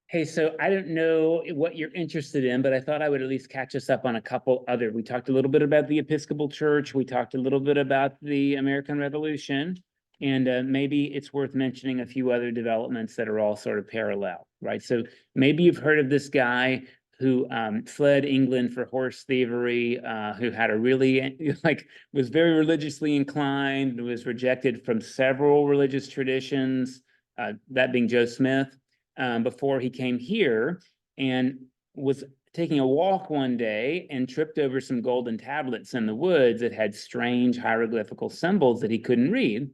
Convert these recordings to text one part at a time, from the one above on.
Hey, so I don't know what you're interested in, but I thought I would at least catch us up on a couple other. We talked a little bit about the Episcopal Church. We talked a little bit about the American Revolution. And maybe it's worth mentioning a few other developments that are all sort of parallel, right? So maybe you've heard of this guy who fled England for horse thievery, who had a really, was very religiously inclined, was rejected from several religious traditions, that being Joe Smith. Before he came here, and was taking a walk one day and tripped over some golden tablets in the woods that had strange hieroglyphical symbols that he couldn't read.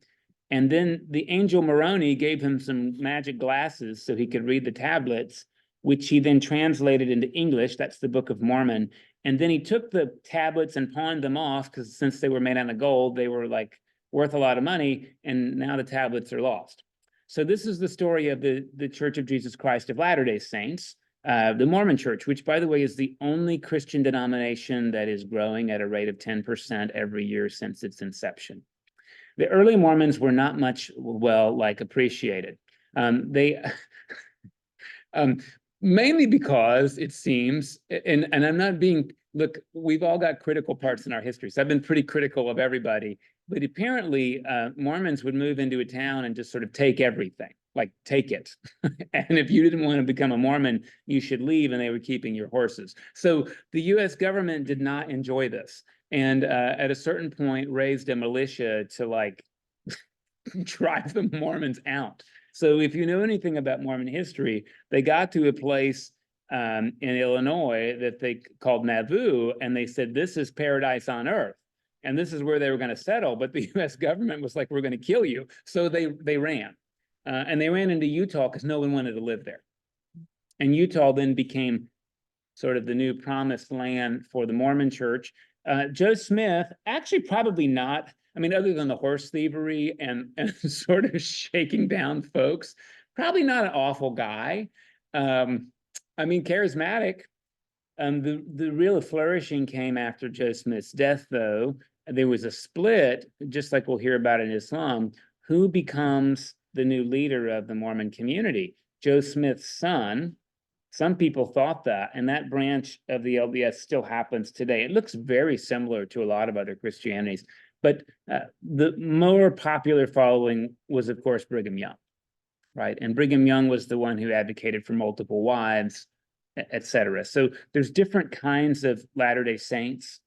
And then the angel Moroni gave him some magic glasses so he could read the tablets, which he then translated into English. That's the Book of Mormon. And then he took the tablets and pawned them off, because since they were made out of gold, they were like worth a lot of money, and now the tablets are lost. So this is the story of the Church of Jesus Christ of Latter-day Saints, the Mormon Church, which, by the way, is the only Christian denomination that is growing at a rate of 10% every year since its inception. The early Mormons were not much, appreciated. They mainly because it seems, and I'm not being, look, we've all got critical parts in our history, so I've been pretty critical of everybody. But apparently, Mormons would move into a town and just sort of take everything, like take it. And if you didn't want to become a Mormon, you should leave, and they were keeping your horses. So the US government did not enjoy this. And at a certain point, raised a militia to drive the Mormons out. So if you know anything about Mormon history, they got to a place in Illinois that they called Nauvoo, and they said, this is paradise on earth. And this is where they were going to settle, but the US government was like, we're going to kill you. So they ran. And they ran into Utah because no one wanted to live there. And Utah then became sort of the new promised land for the Mormon Church. Joe Smith, actually probably not, I mean, other than the horse thievery and sort of shaking down folks, probably not an awful guy. I mean, charismatic. The real flourishing came after Joe Smith's death, though. There was a split, just like we'll hear about in Islam, who becomes the new leader of the Mormon community. Joe Smith's son. Some people thought that, and that branch of the LDS still happens today. It looks very similar to a lot of other Christianities, but the more popular following was, of course, Brigham Young, right? And Brigham Young was the one who advocated for multiple wives, etc. So there's different kinds of Latter-day Saints.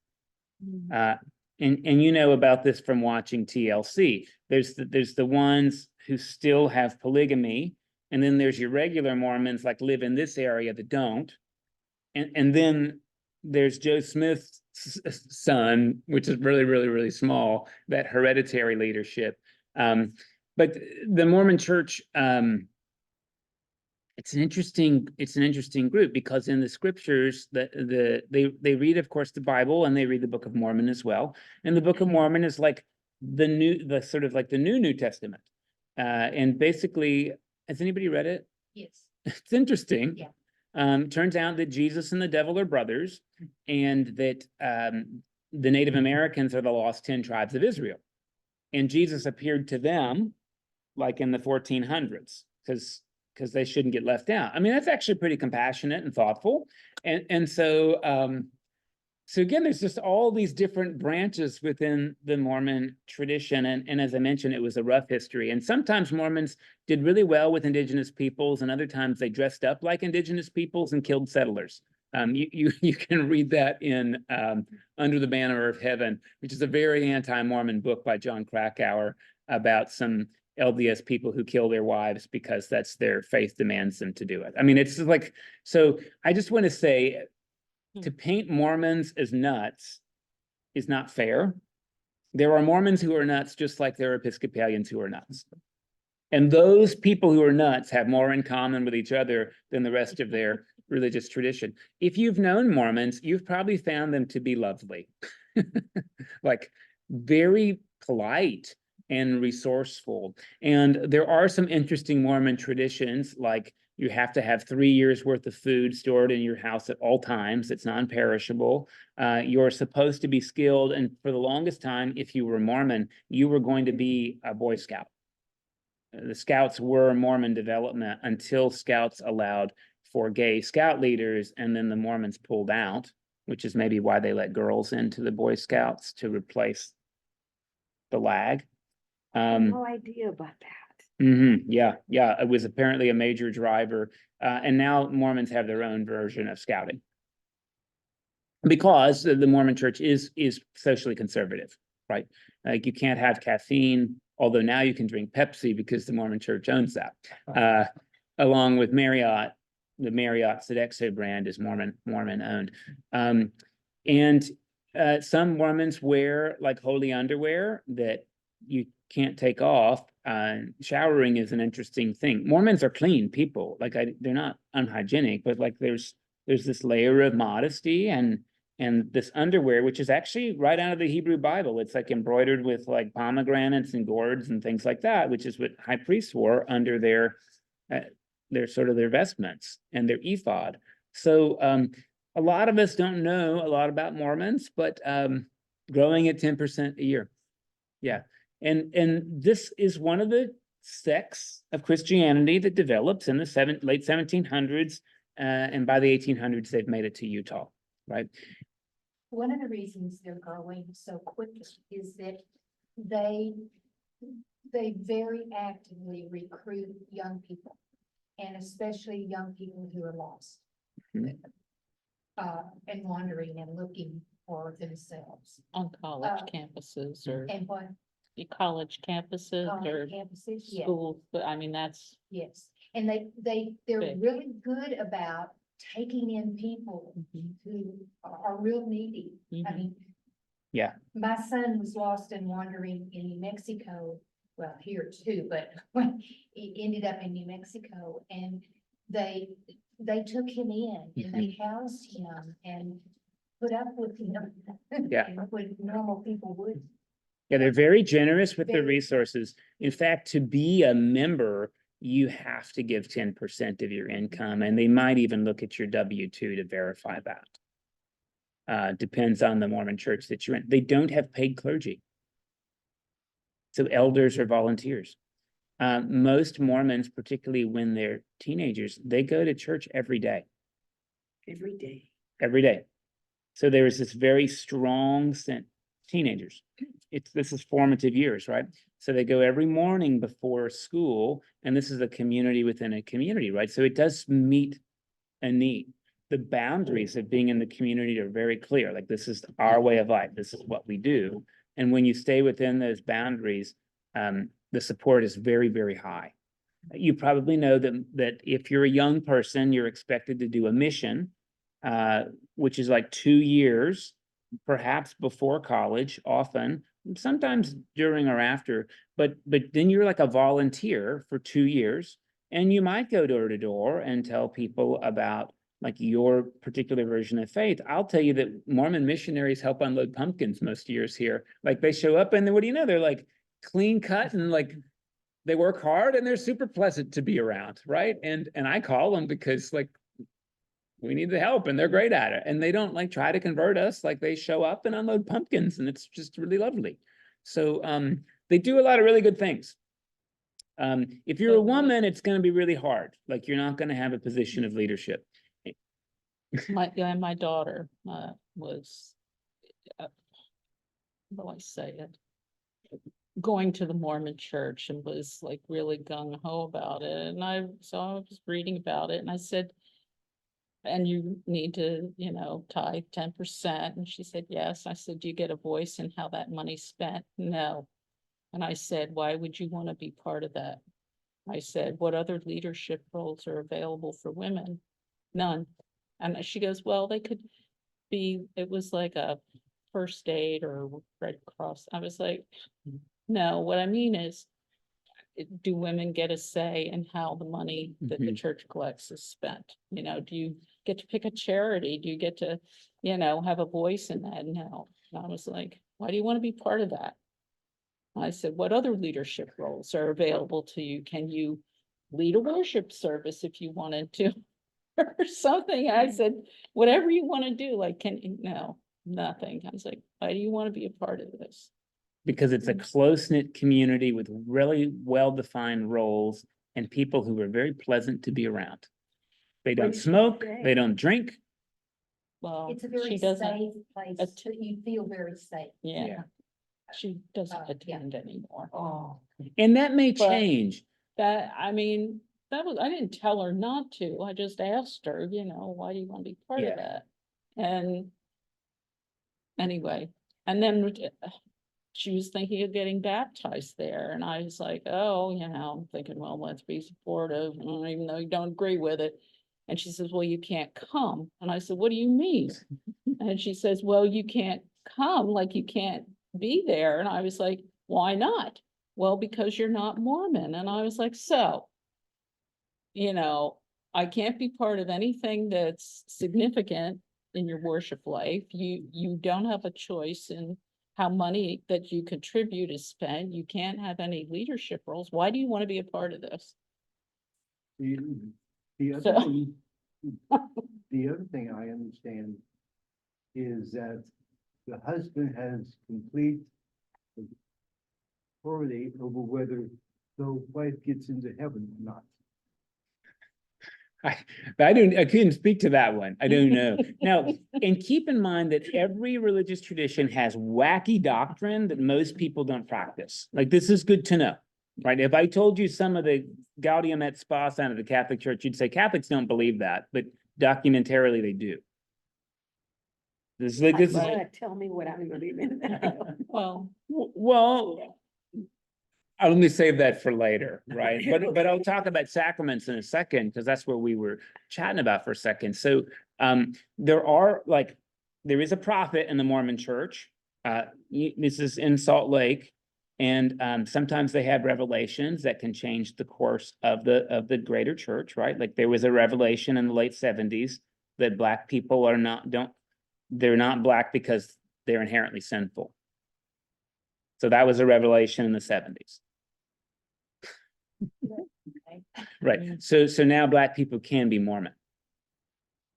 And you know about this from watching TLC. There's the ones who still have polygamy, and then there's your regular Mormons like live in this area that don't. And then there's Joe Smith's son, which is really, really, really small, that hereditary leadership. But the Mormon Church, it's an interesting group, because in the scriptures they read, of course, the Bible, and they read the Book of Mormon as well. And the Book of Mormon is like the New Testament. And basically, has anybody read it? Yes. It's interesting. Yeah. Turns out that Jesus and the devil are brothers, and that the Native Americans are the lost 10 tribes of Israel. And Jesus appeared to them like in the 1400s, because they shouldn't get left out. I mean, that's actually pretty compassionate and thoughtful. And so again, there's just all these different branches within the Mormon tradition. And as I mentioned, it was a rough history. And sometimes Mormons did really well with indigenous peoples, and other times they dressed up like indigenous peoples and killed settlers. You can read that in Under the Banner of Heaven, which is a very anti-Mormon book by John Krakauer about some LDS people who kill their wives because that's their faith demands them to do it. I mean, it's like, so I just want to say, to paint Mormons as nuts is not fair. There are Mormons who are nuts just like there are Episcopalians who are nuts. And those people who are nuts have more in common with each other than the rest of their religious tradition. If you've known Mormons, you've probably found them to be lovely, like very polite and resourceful. And there are some interesting Mormon traditions, like you have to have 3 years worth of food stored in your house at all times. It's non-perishable. You're supposed to be skilled. And for the longest time, if you were Mormon, you were going to be a Boy Scout. the Scouts were Mormon development until Scouts allowed for gay Scout leaders, and then the Mormons pulled out, which is maybe why they let girls into the Boy Scouts to replace the lag. No idea about that. Yeah, it was apparently a major driver, and now Mormons have their own version of Scouting because the Mormon Church is socially conservative, right? Like you can't have caffeine, although now you can drink Pepsi because the Mormon Church owns that. Along with Marriott, the Marriott Sodexo brand is Mormon owned. And some Mormons wear like holy underwear that you can't take off. Showering is an interesting thing. Mormons are clean people. Like they're not unhygienic, but like there's this layer of modesty and this underwear, which is actually right out of the Hebrew Bible. It's like embroidered with like pomegranates and gourds and things like that, which is what high priests wore under their sort of their vestments and their ephod. So a lot of us don't know a lot about Mormons, but growing at 10% a year. Yeah. And this is one of the sects of Christianity that develops in the late 1700s, and by the 1800s, they've made it to Utah, right? One of the reasons they're growing so quickly is that they very actively recruit young people, and especially young people who are lost and wandering and looking for themselves On college campuses or and what college campuses or campuses. Yes, schools, but I mean, that's, yes, and they're Big. really good about taking in people who are real needy. I mean, Yeah. my son was lost and wandering in New Mexico, well, here too, but when he ended up in New Mexico, and they took him in and they housed him and put up with him. Yeah. What normal people would. Yeah, they're very generous with their Very. resources. In fact, to be a member, you have to give 10% of your income, and they might even look at your W-2 to verify that. Depends on the Mormon church that you're in. They don't have paid clergy. So elders are volunteers. Most Mormons, particularly when they're teenagers, they go to church every day. Every day. Every day. So there is this very strong sense. Teenagers, this is formative years, right? So they go every morning before school, and this is a community within a community, right? So it does meet a need. The boundaries of being in the community are very clear. Like this is our way of life. This is what we do. And when you stay within those boundaries, the support is very, very high. You probably know that if you're a young person, you're expected to do a mission, which is like 2 years, perhaps before college, often, sometimes during or after, but then you're like a volunteer for 2 years, and you might go door to door and tell people about like your particular version of faith. I'll tell you that Mormon missionaries help unload pumpkins most years here. Like they show up and then what do you know? They're like clean cut and like they work hard and they're super pleasant to be around, right? And I call them because like we need the help and they're great at it. And they don't like try to convert us. Like they show up and unload pumpkins and it's just really lovely. So they do a lot of really good things. If you're a woman, it's going to be really hard. Like you're not going to have a position of leadership. my daughter was, how do I say it? Going to the Mormon church and was like really gung ho about it. And I was reading about it and I said, and you need to, tithe 10%. And she said, yes. I said, do you get a voice in how that money's spent? No. And I said, why would you want to be part of that? I said, what other leadership roles are available for women? None. And she goes, well, they could be, it was like a first aid or Red Cross. I was like, no, what I mean is, do women get a say in how the money that the church collects is spent? Do you get to pick a charity? Do you get to, have a voice in that? No. And I was like, why do you want to be part of that? I said, what other leadership roles are available to you? Can you lead a worship service if you wanted to? Or something. I said, whatever you want to do, like, no, nothing. I was like, why do you want to be a part of this? because it's a close-knit community with really well-defined roles and people who are very pleasant to be around. They don't Great smoke, day. they don't drink. Well, It's a very she doesn't, safe place, att- that you feel very safe. yeah, she doesn't yeah. attend anymore. Oh, And that may But- change. That, I mean, I didn't tell her not to. I just asked her, why do you want to be part Yeah. of that? And anyway, and then she was thinking of getting baptized there. And I was like, oh, I'm thinking, well, let's be supportive, even though you don't agree with it. And she says, well, you can't come. And I said, what do you mean? And she says, well, you can't come, like you can't be there. And I was like, why not? Well, because you're not Mormon. And I was like, so, I can't be part of anything that's significant in your worship life. You don't have a choice in how money that you contribute is spent. You can't have any leadership roles. Why do you want to be a part of this? The other So- thing, the other thing I understand is that the husband has complete authority over whether the wife gets into heaven or not. I couldn't speak to that one. I don't know. Now, and keep in mind that every religious tradition has wacky doctrine that most people don't practice. Like, this is good to know, right? If I told you some of the Gaudium et Spes out of the Catholic Church, you'd say Catholics don't believe that, but documentarily they do. This is like, this is, tell me what I'm believing. Well, well, let me save that for later, right? But I'll talk about sacraments in a second, because that's what we were chatting about for a second. So there is a prophet in the Mormon Church. This is in Salt Lake. And sometimes they have revelations that can change the course of the greater church, right? Like, there was a revelation in the late 70s that Black people they're not Black because they're inherently sinful. So that was a revelation in the 70s. Okay. Right, Yeah. so now Black people can be Mormon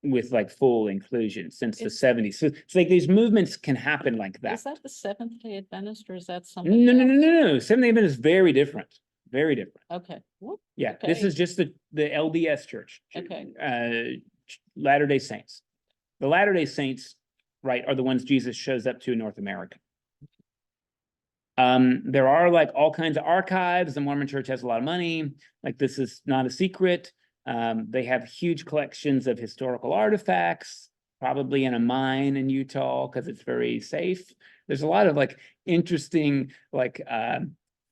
with like full inclusion since the Is- 70s. So it's like these movements can happen like that. is that the Seventh-day Adventist or is that something? No. Seventh-day Adventist is very different, very different. Okay. Whoop. Yeah, this Okay. is just the LDS church. Okay. Latter-day Saints. The Latter-day Saints, right, are the ones Jesus shows up to in North America. There are like all kinds of archives. The Mormon Church has a lot of money. Like, this is not a secret. They have huge collections of historical artifacts, probably in a mine in Utah because it's very safe. There's a lot of like interesting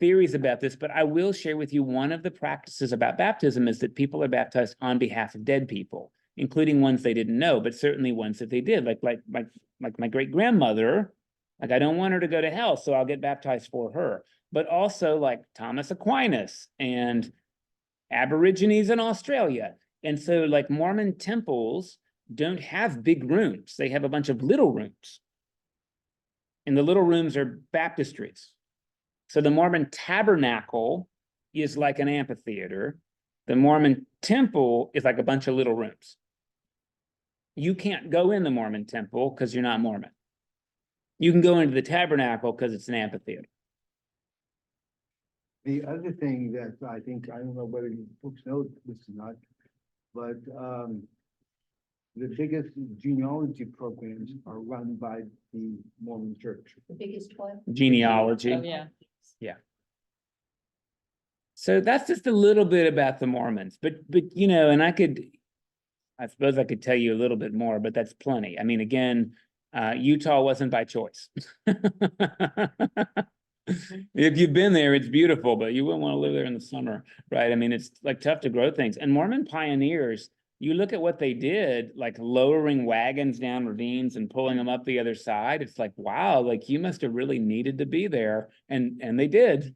theories about this, but I will share with you one of the practices about baptism is that people are baptized on behalf of dead people, including ones they didn't know, but certainly ones that they did. Like my great grandmother. Like, I don't want her to go to hell, so I'll get baptized for her. But also like Thomas Aquinas and Aborigines in Australia. And so like Mormon temples don't have big rooms. They have a bunch of little rooms. And the little rooms are baptistries. So the Mormon tabernacle is like an amphitheater. The Mormon temple is like a bunch of little rooms. You can't go in the Mormon temple because you're not Mormon. You can go into the tabernacle because it's an amphitheater. The other thing that I don't know whether you folks know this or not, but the biggest genealogy programs are run by the Mormon Church. The biggest one. Genealogy. Oh, yeah. So that's just a little bit about the Mormons, but and I suppose I could tell you a little bit more, but that's plenty. I mean, again, Utah wasn't by choice. If you've been there, it's beautiful, but you wouldn't want to live there in the summer, right? I mean, it's like tough to grow things. And Mormon pioneers, you look at what they did, like lowering wagons down ravines and pulling them up the other side. It's like, wow, like you must have really needed to be there. And they did,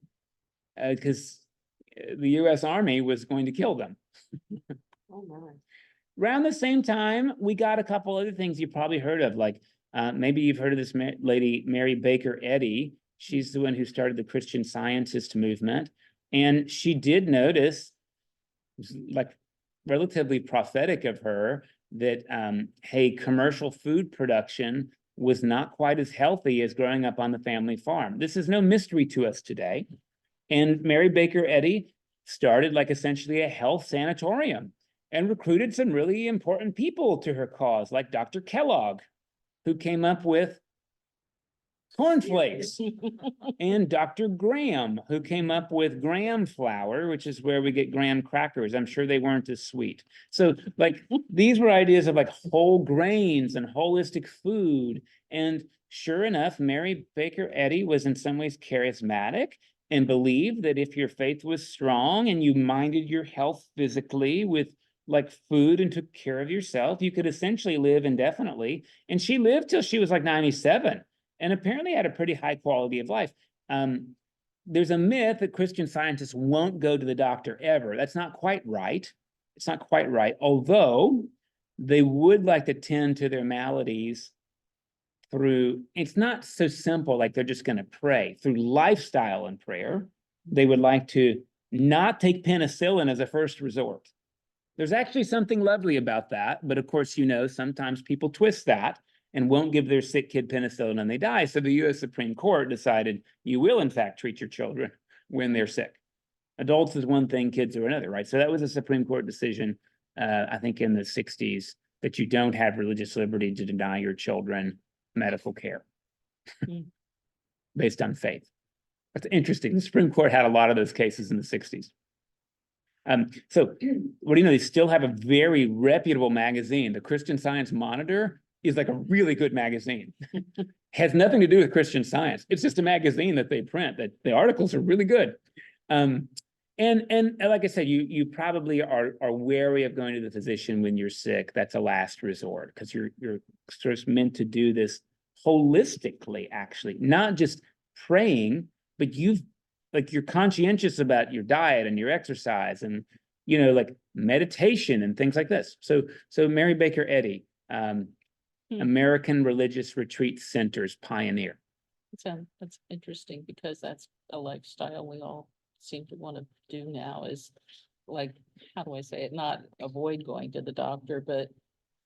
because the US Army was going to kill them. Oh, my. Around the same time, we got a couple other things you probably heard of, like maybe you've heard of this lady, Mary Baker Eddy. She's the one who started the Christian Scientist movement. And she did notice, like relatively prophetic of her, that, hey, commercial food production was not quite as healthy as growing up on the family farm. This is no mystery to us today. And Mary Baker Eddy started like essentially a health sanatorium and recruited some really important people to her cause, like Dr. Kellogg, who came up with cornflakes, and Dr. Graham, who came up with graham flour, which is where we get graham crackers. I'm sure they weren't as sweet. So like these were ideas of like whole grains and holistic food. And sure enough, Mary Baker Eddy was in some ways charismatic and believed that if your faith was strong and you minded your health physically with like food and took care of yourself, you could essentially live indefinitely. And she lived till she was like 97. And apparently had a pretty high quality of life. There's a myth that Christian Scientists won't go to the doctor ever. That's not quite right. It's not quite right, although they would like to tend to their maladies through, it's not so simple like they're just going to pray, through lifestyle and prayer. They would like to not take penicillin as a first resort. There's actually something lovely about that, but of course, you know, sometimes people twist that and won't give their sick kid penicillin and they die. So the US Supreme Court decided you will in fact treat your children when they're sick. Adults is one thing, kids are another, right? So that was a Supreme Court decision, I think in the 60s, that you don't have religious liberty to deny your children medical care based on faith. That's interesting. The Supreme Court had a lot of those cases in the 60s. So what do you know? They still have a very reputable magazine. The Christian Science Monitor is like a really good magazine. Has nothing to do with Christian Science. It's just a magazine that they print, that the articles are really good. And like I said, you probably are wary of going to the physician when you're sick. That's a last resort because you're sort of meant to do this holistically, actually, not just praying, but you're conscientious about your diet and your exercise and, you know, like meditation and things like this. So Mary Baker Eddy, American Religious Retreat Centers pioneer. That's interesting because that's a lifestyle we all seem to want to do now, is like, how do I say it? Not avoid going to the doctor, but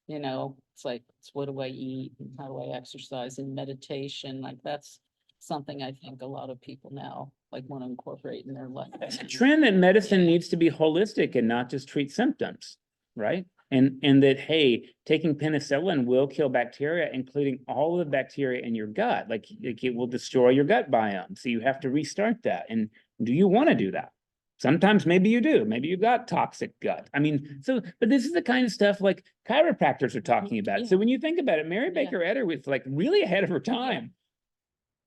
you know, it's like, it's what do I eat and how do I exercise and meditation? Like that's something I think a lot of people now like want to incorporate in their life. It's a trend that medicine needs to be holistic and not just treat symptoms, right? And that, hey, taking penicillin will kill bacteria, including all of the bacteria in your gut. Like it will destroy your gut biome. So you have to restart that. And do you want to do that? Sometimes maybe you do. Maybe you've got toxic gut. I mean, so, but this is the kind of stuff like chiropractors are talking about. So when you think about it, Mary Baker Eddy was like really ahead of her time.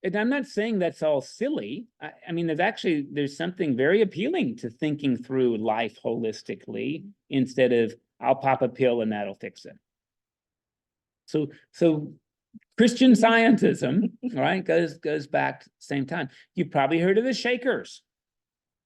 And I'm not saying that's all silly. I mean, there's something very appealing to thinking through life holistically instead of I'll pop a pill and that'll fix it. So Christian Scientism, right, goes back to the same time. You've probably heard of the Shakers.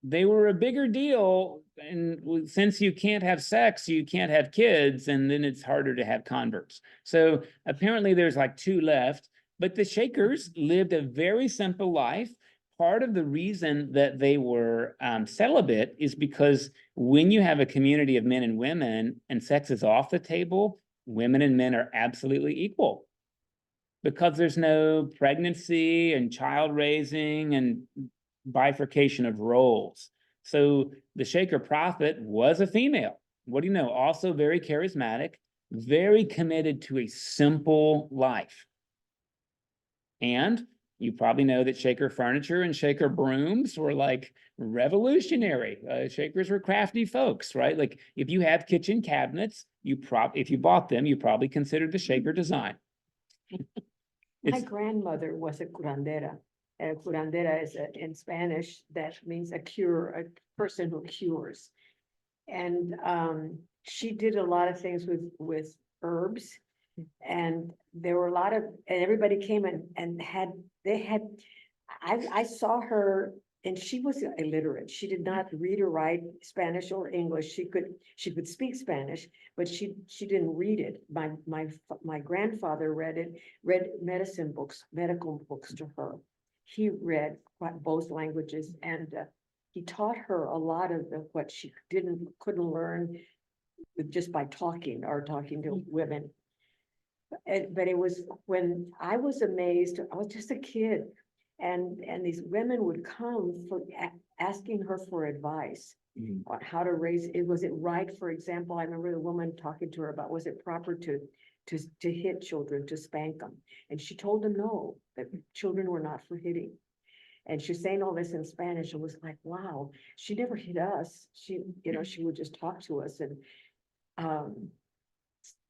They were a bigger deal, and since you can't have sex, you can't have kids, and then it's harder to have converts. So apparently there's like 2 left, but the Shakers lived a very simple life. Part of the reason that they were celibate is because when you have a community of men and women and sex is off the table, women and men are absolutely equal because there's no pregnancy and child raising and bifurcation of roles. So the Shaker prophet was a female. What do you know? Also very charismatic, very committed to a simple life. And you probably know that Shaker furniture and Shaker brooms were like revolutionary. Shakers were crafty folks, right? Like if you have kitchen cabinets, if you bought them, you probably considered the Shaker design. My grandmother was a curandera. And curandera is in Spanish, that means a person who cures. And she did a lot of things with herbs. And there were a lot of, and everybody came and I saw her, and she was illiterate. She did not read or write Spanish or English. She could speak Spanish, but she didn't read it. My grandfather read medicine books, medical books to her. He read both languages, and he taught her a lot of what she couldn't learn just by talking to women. But it was when I was amazed, I was just a kid. And these women would come for asking her for advice on how to raise, was it right, for example, I remember the woman talking to her about, was it proper to hit children, to spank them? And she told them no, that children were not for hitting. And she's saying all this in Spanish, and was like, wow, she never hit us. She, she would just talk to us. And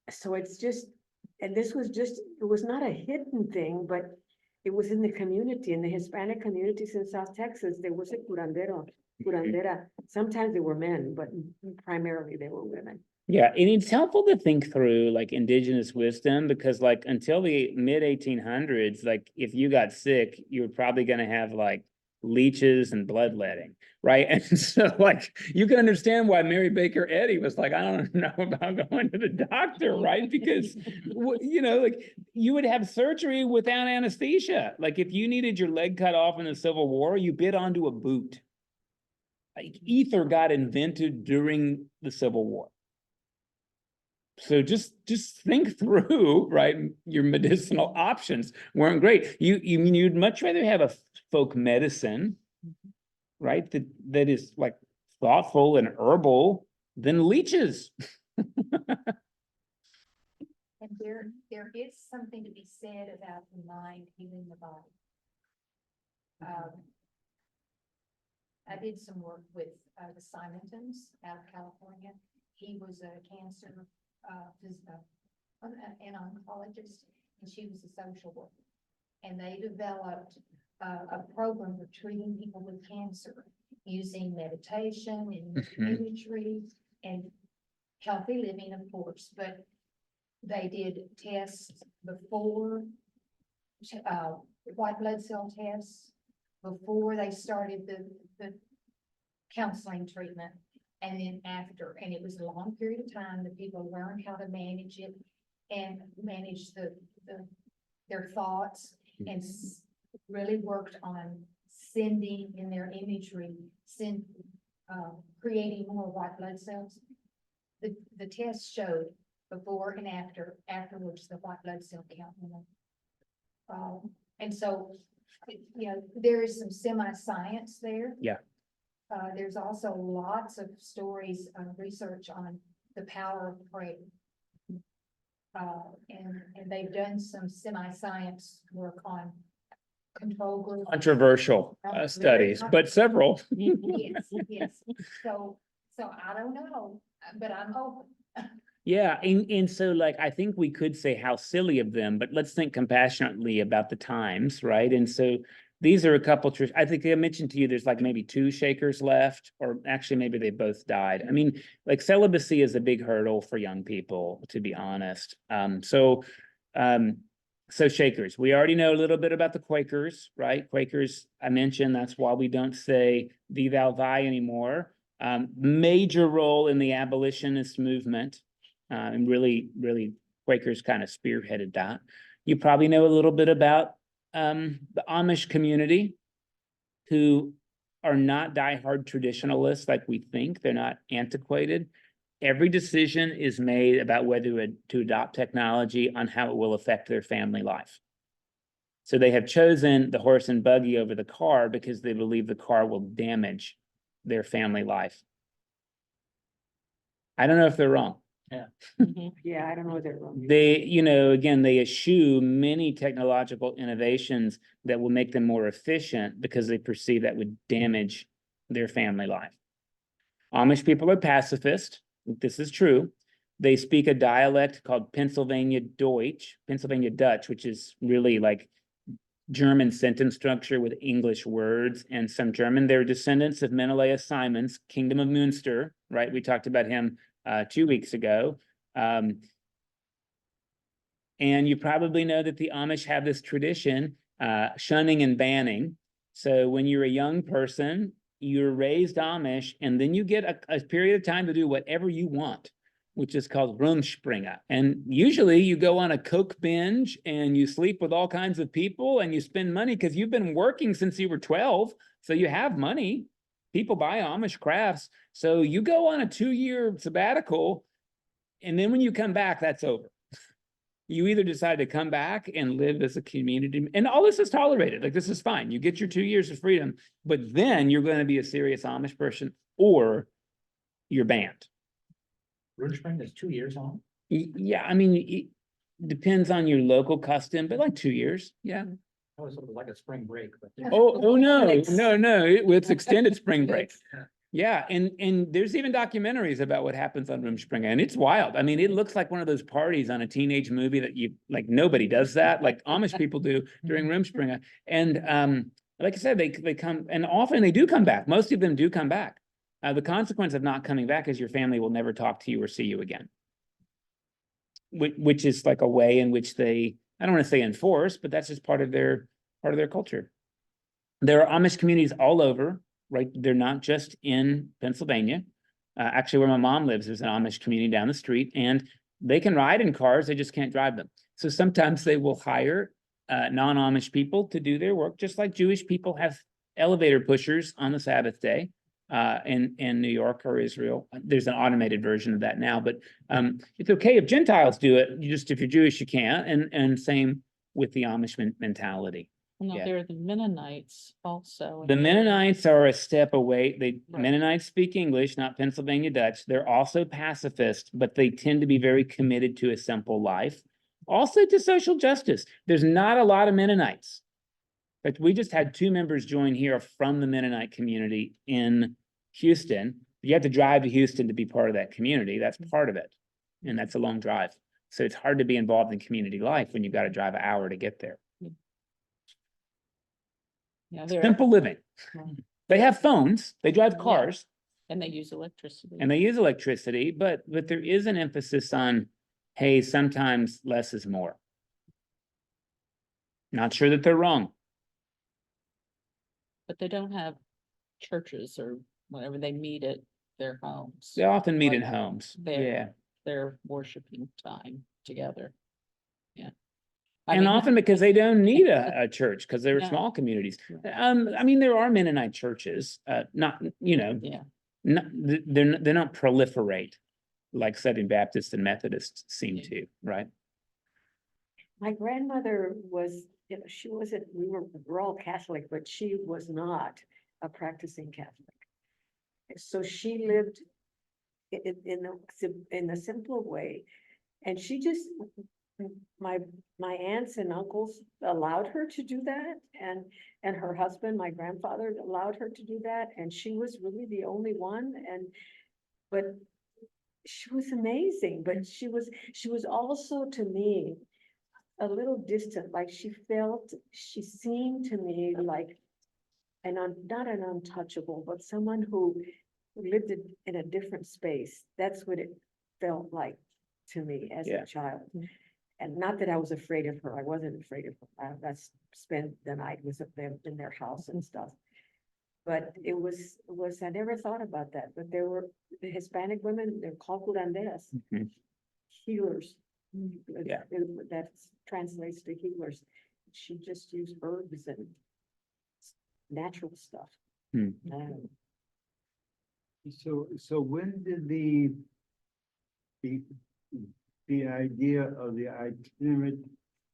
so it's just, and this was just, it was not a hidden thing, but it was in the community, in the Hispanic communities in South Texas. There was a curandera. Sometimes they were men, but primarily they were women. Yeah, and it's helpful to think through like indigenous wisdom, because like until the mid 1800s, like if you got sick, you were probably going to have like leeches and bloodletting, right? And so like you can understand why Mary Baker Eddy was like, I don't know about going to the doctor, right? Because like you would have surgery without anesthesia. Like if you needed your leg cut off in the Civil War, you bit onto a boot. Like ether got invented during the Civil War. So just think through, right? Your medicinal options weren't great. You mean you'd much rather have a folk medicine, right? That is like thoughtful and herbal than leeches. And there is something to be said about the mind healing the body. I did some work with the Simontons out of California. He was a cancer an oncologist, and she was a social worker. And they developed a program for treating people with cancer using meditation and imagery and healthy living, of course. But they did tests before, white blood cell tests, before they started the counseling treatment. And then after, and it was a long period of time that people learned how to manage it and manage their thoughts, and really worked on sending in their imagery, creating more white blood cells. The test showed before and afterwards, the white blood cell count went up. And so, there is some semi-science there. Yeah. There's also lots of stories of research on the power of prayer. And they've done some semi-science work on control group. Controversial studies, but several. Yes, yes. So I don't know, but I'm open. Yeah, and so like I think we could say how silly of them, but let's think compassionately about the times, right? And so these are a couple, I think I mentioned to you, there's like maybe 2 Shakers left, or actually maybe they both died. I mean, like celibacy is a big hurdle for young people, to be honest. So Shakers, we already know a little bit about the Quakers, right? Quakers, I mentioned, that's why we don't say thee, thou, thy anymore. Major role in the abolitionist movement, and really Quakers kind of spearheaded that. You probably know a little bit about the Amish community, who are not diehard traditionalists like we think. They're not antiquated. Every decision is made about whether to adopt technology on how it will affect their family life. So they have chosen the horse and buggy over the car because they believe the car will damage their family life. I don't know if they're wrong. Yeah, I don't know they're wrong. They, again, they eschew many technological innovations that will make them more efficient because they perceive that would damage their family life. Amish people are pacifist. This is true. They speak a dialect called Pennsylvania Dutch, which is really like German sentence structure with English words and some German. They're descendants of Menelaus Simons, Kingdom of Munster, right? We talked about him 2 weeks ago. And you probably know that the Amish have this tradition, shunning and banning. So when you're a young person, you're raised Amish, and then you get a period of time to do whatever you want, which is called Rumspringa. And usually you go on a Coke binge and you sleep with all kinds of people and you spend money because you've been working since you were 12. So you have money. People buy Amish crafts. So you go on a 2-year sabbatical, and then when you come back, that's over. you either decide to come back and live as a community, and all this is tolerated, like this is fine. You get your 2 years of freedom, but then you're going to be a serious Amish person or you're banned. Spring is 2 years on. Yeah, I mean, it depends on your local custom, but like 2 years, yeah. That was sort of like a spring break, but. Oh, no, Next. no, it's extended spring break. Yeah, and there's even documentaries about what happens on Rumspringa, and it's wild. I mean, it looks like one of those parties on a teenage movie that you, like, nobody does that, like Amish people do during Rumspringa. And like I said, they come, and often they do come back. Most of them do come back. The consequence of not coming back is your family will never talk to you or see you again. Which is like a way in which they, I don't want to say enforce, but that's just part of their culture. There are Amish communities all over, right? They're not just in Pennsylvania. Actually, where my mom lives, there's an Amish community down the street, and they can ride in cars, they just can't drive them. So sometimes they will hire non-Amish people to do their work, just like Jewish people have elevator pushers on the Sabbath day. In New York or Israel, there's an automated version of that now, but it's okay if Gentiles do it. You just, if you're Jewish, you can't. And same with the Amish mentality. No, Yeah. there are the Mennonites also. and The they're- Mennonites are a step away. Right. Mennonites speak English, not Pennsylvania Dutch. They're also pacifist, but they tend to be very committed to a simple life. Also to social justice. There's not a lot of Mennonites. But we just had 2 members join here from the Mennonite community in Houston. You have to drive to Houston to be part of that community. That's part of it. And that's a long drive. So it's hard to be involved in community life when you've got to drive an hour to get there. Yeah, they're, Simple living. Right. They have phones, they drive Yeah. cars, and they use electricity. and they use electricity, but there is an emphasis on, hey, sometimes less is more. Not sure that they're wrong. But they don't have churches or whatever, they meet at their homes. They often meet in Like homes. their- Yeah. Their worshiping time together. Yeah. And often because they don't need a church, because they're No. small communities. Right. I mean, there are Mennonite churches, not, Yeah, they don't proliferate like Southern Baptists and Methodists seem Yeah. to, right? My grandmother was, she wasn't, we're all Catholic, but she was not a practicing Catholic. So she lived in a simple way. And she just, my aunts and uncles allowed her to do that. And her husband, my grandfather, allowed her to do that. And she was really the only one. But she was amazing, but she was also to me a little distant, like she seemed to me like not an untouchable, but someone who lived in a different space. That's what it felt like to me as Yeah. a child. Mm. And not that I was afraid of her. I wasn't afraid of her. I spent the night with them in their house and stuff. But it was, I never thought about that, but there were the Hispanic women, they're called curanderas, Mhm. healers. Yeah. That translates to healers. She just used herbs and natural stuff. Hmm. So when did the idea of the itinerant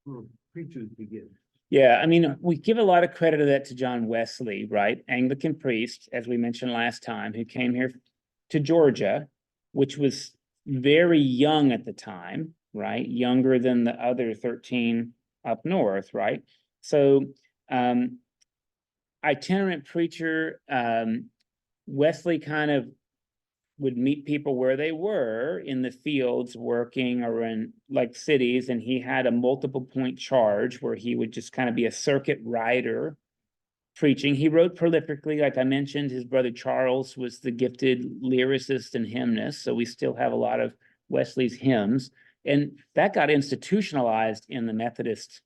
for preachers begin? Yeah, I mean, we give a lot of credit of that to John Wesley, right? Anglican priest, as we mentioned last time, who came here to Georgia, which was very young at the time, right? Younger than the other 13 up north, right? So, itinerant preacher, Wesley kind of would meet people where they were in the fields working or in like cities, and he had a multiple point charge where he would just kind of be a circuit rider preaching. He wrote prolifically, like I mentioned. His brother Charles was the gifted lyricist and hymnist, so we still have a lot of Wesley's hymns, and that got institutionalized in the Methodist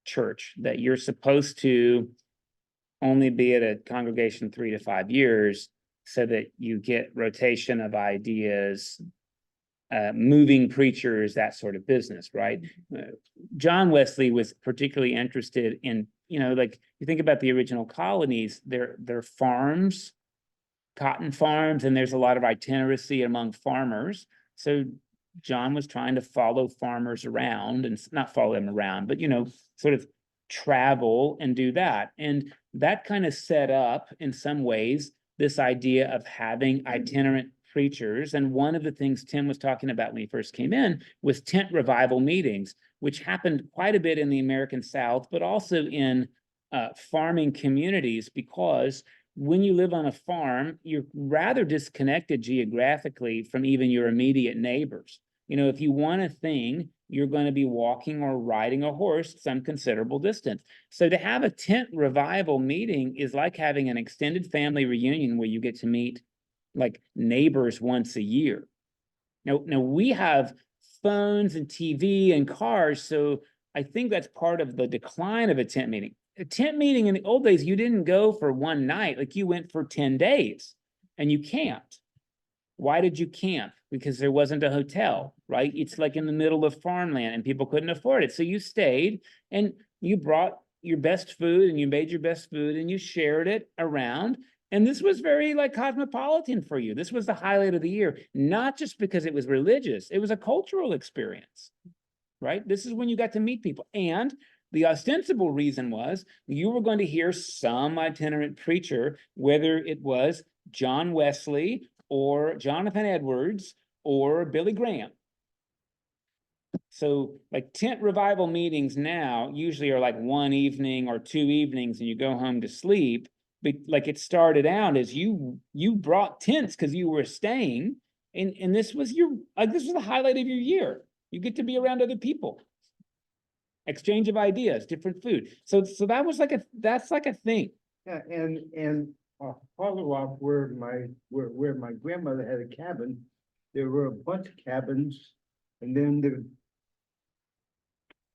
church, that you're supposed to only be at a congregation 3 to 5 years so that you get rotation of ideas, moving preachers, that sort of business, right? John Wesley was particularly interested in, like you think about the original colonies, they're farms, cotton farms, and there's a lot of itinerancy among farmers. So John was trying to follow farmers around and not follow them around, but sort of travel and do that. And that kind of set up in some ways this idea of having itinerant preachers. And one of the things Tim was talking about when he first came in was tent revival meetings, which happened quite a bit in the American South, but also in farming communities, because when you live on a farm, you're rather disconnected geographically from even your immediate neighbors. If you want a thing, you're going to be walking or riding a horse some considerable distance. So to have a tent revival meeting is like having an extended family reunion where you get to meet like neighbors once a year. Now we have phones and TV and cars, so I think that's part of the decline of a tent meeting. A tent meeting in the old days, you didn't go for one night, like you went for 10 days and you camped. Why did you camp? Because there wasn't a hotel, right? It's like in the middle of farmland and people couldn't afford it. So you stayed and you brought your best food and you made your best food and you shared it around. And this was very like cosmopolitan for you. This was the highlight of the year, not just because it was religious, it was a cultural experience, right? This is when you got to meet people. And the ostensible reason was you were going to hear some itinerant preacher, whether it was John Wesley or Jonathan Edwards or Billy Graham. So like tent revival meetings now usually are like one evening or 2 evenings and you go home to sleep. But like it started out as you brought tents because you were staying, and this was this was the highlight of your year. You get to be around other people. Exchange of ideas, different food. So that was that's like a thing. Yeah, and follow up where my grandmother had a cabin, there were a bunch of cabins, and then the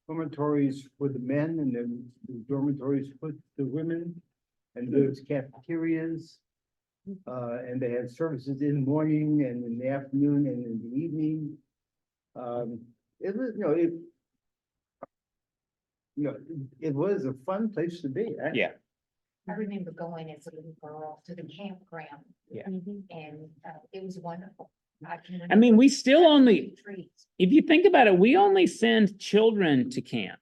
dormitories for the men, and then the dormitories for the women, and there's cafeterias, and they had services in the morning and in the afternoon and in the evening. It was, it was a fun place to be. Yeah. I remember going as a little girl to the campground Yeah. and it was wonderful. I mean, we still only, Trees. if you think about it, we only send children to camp.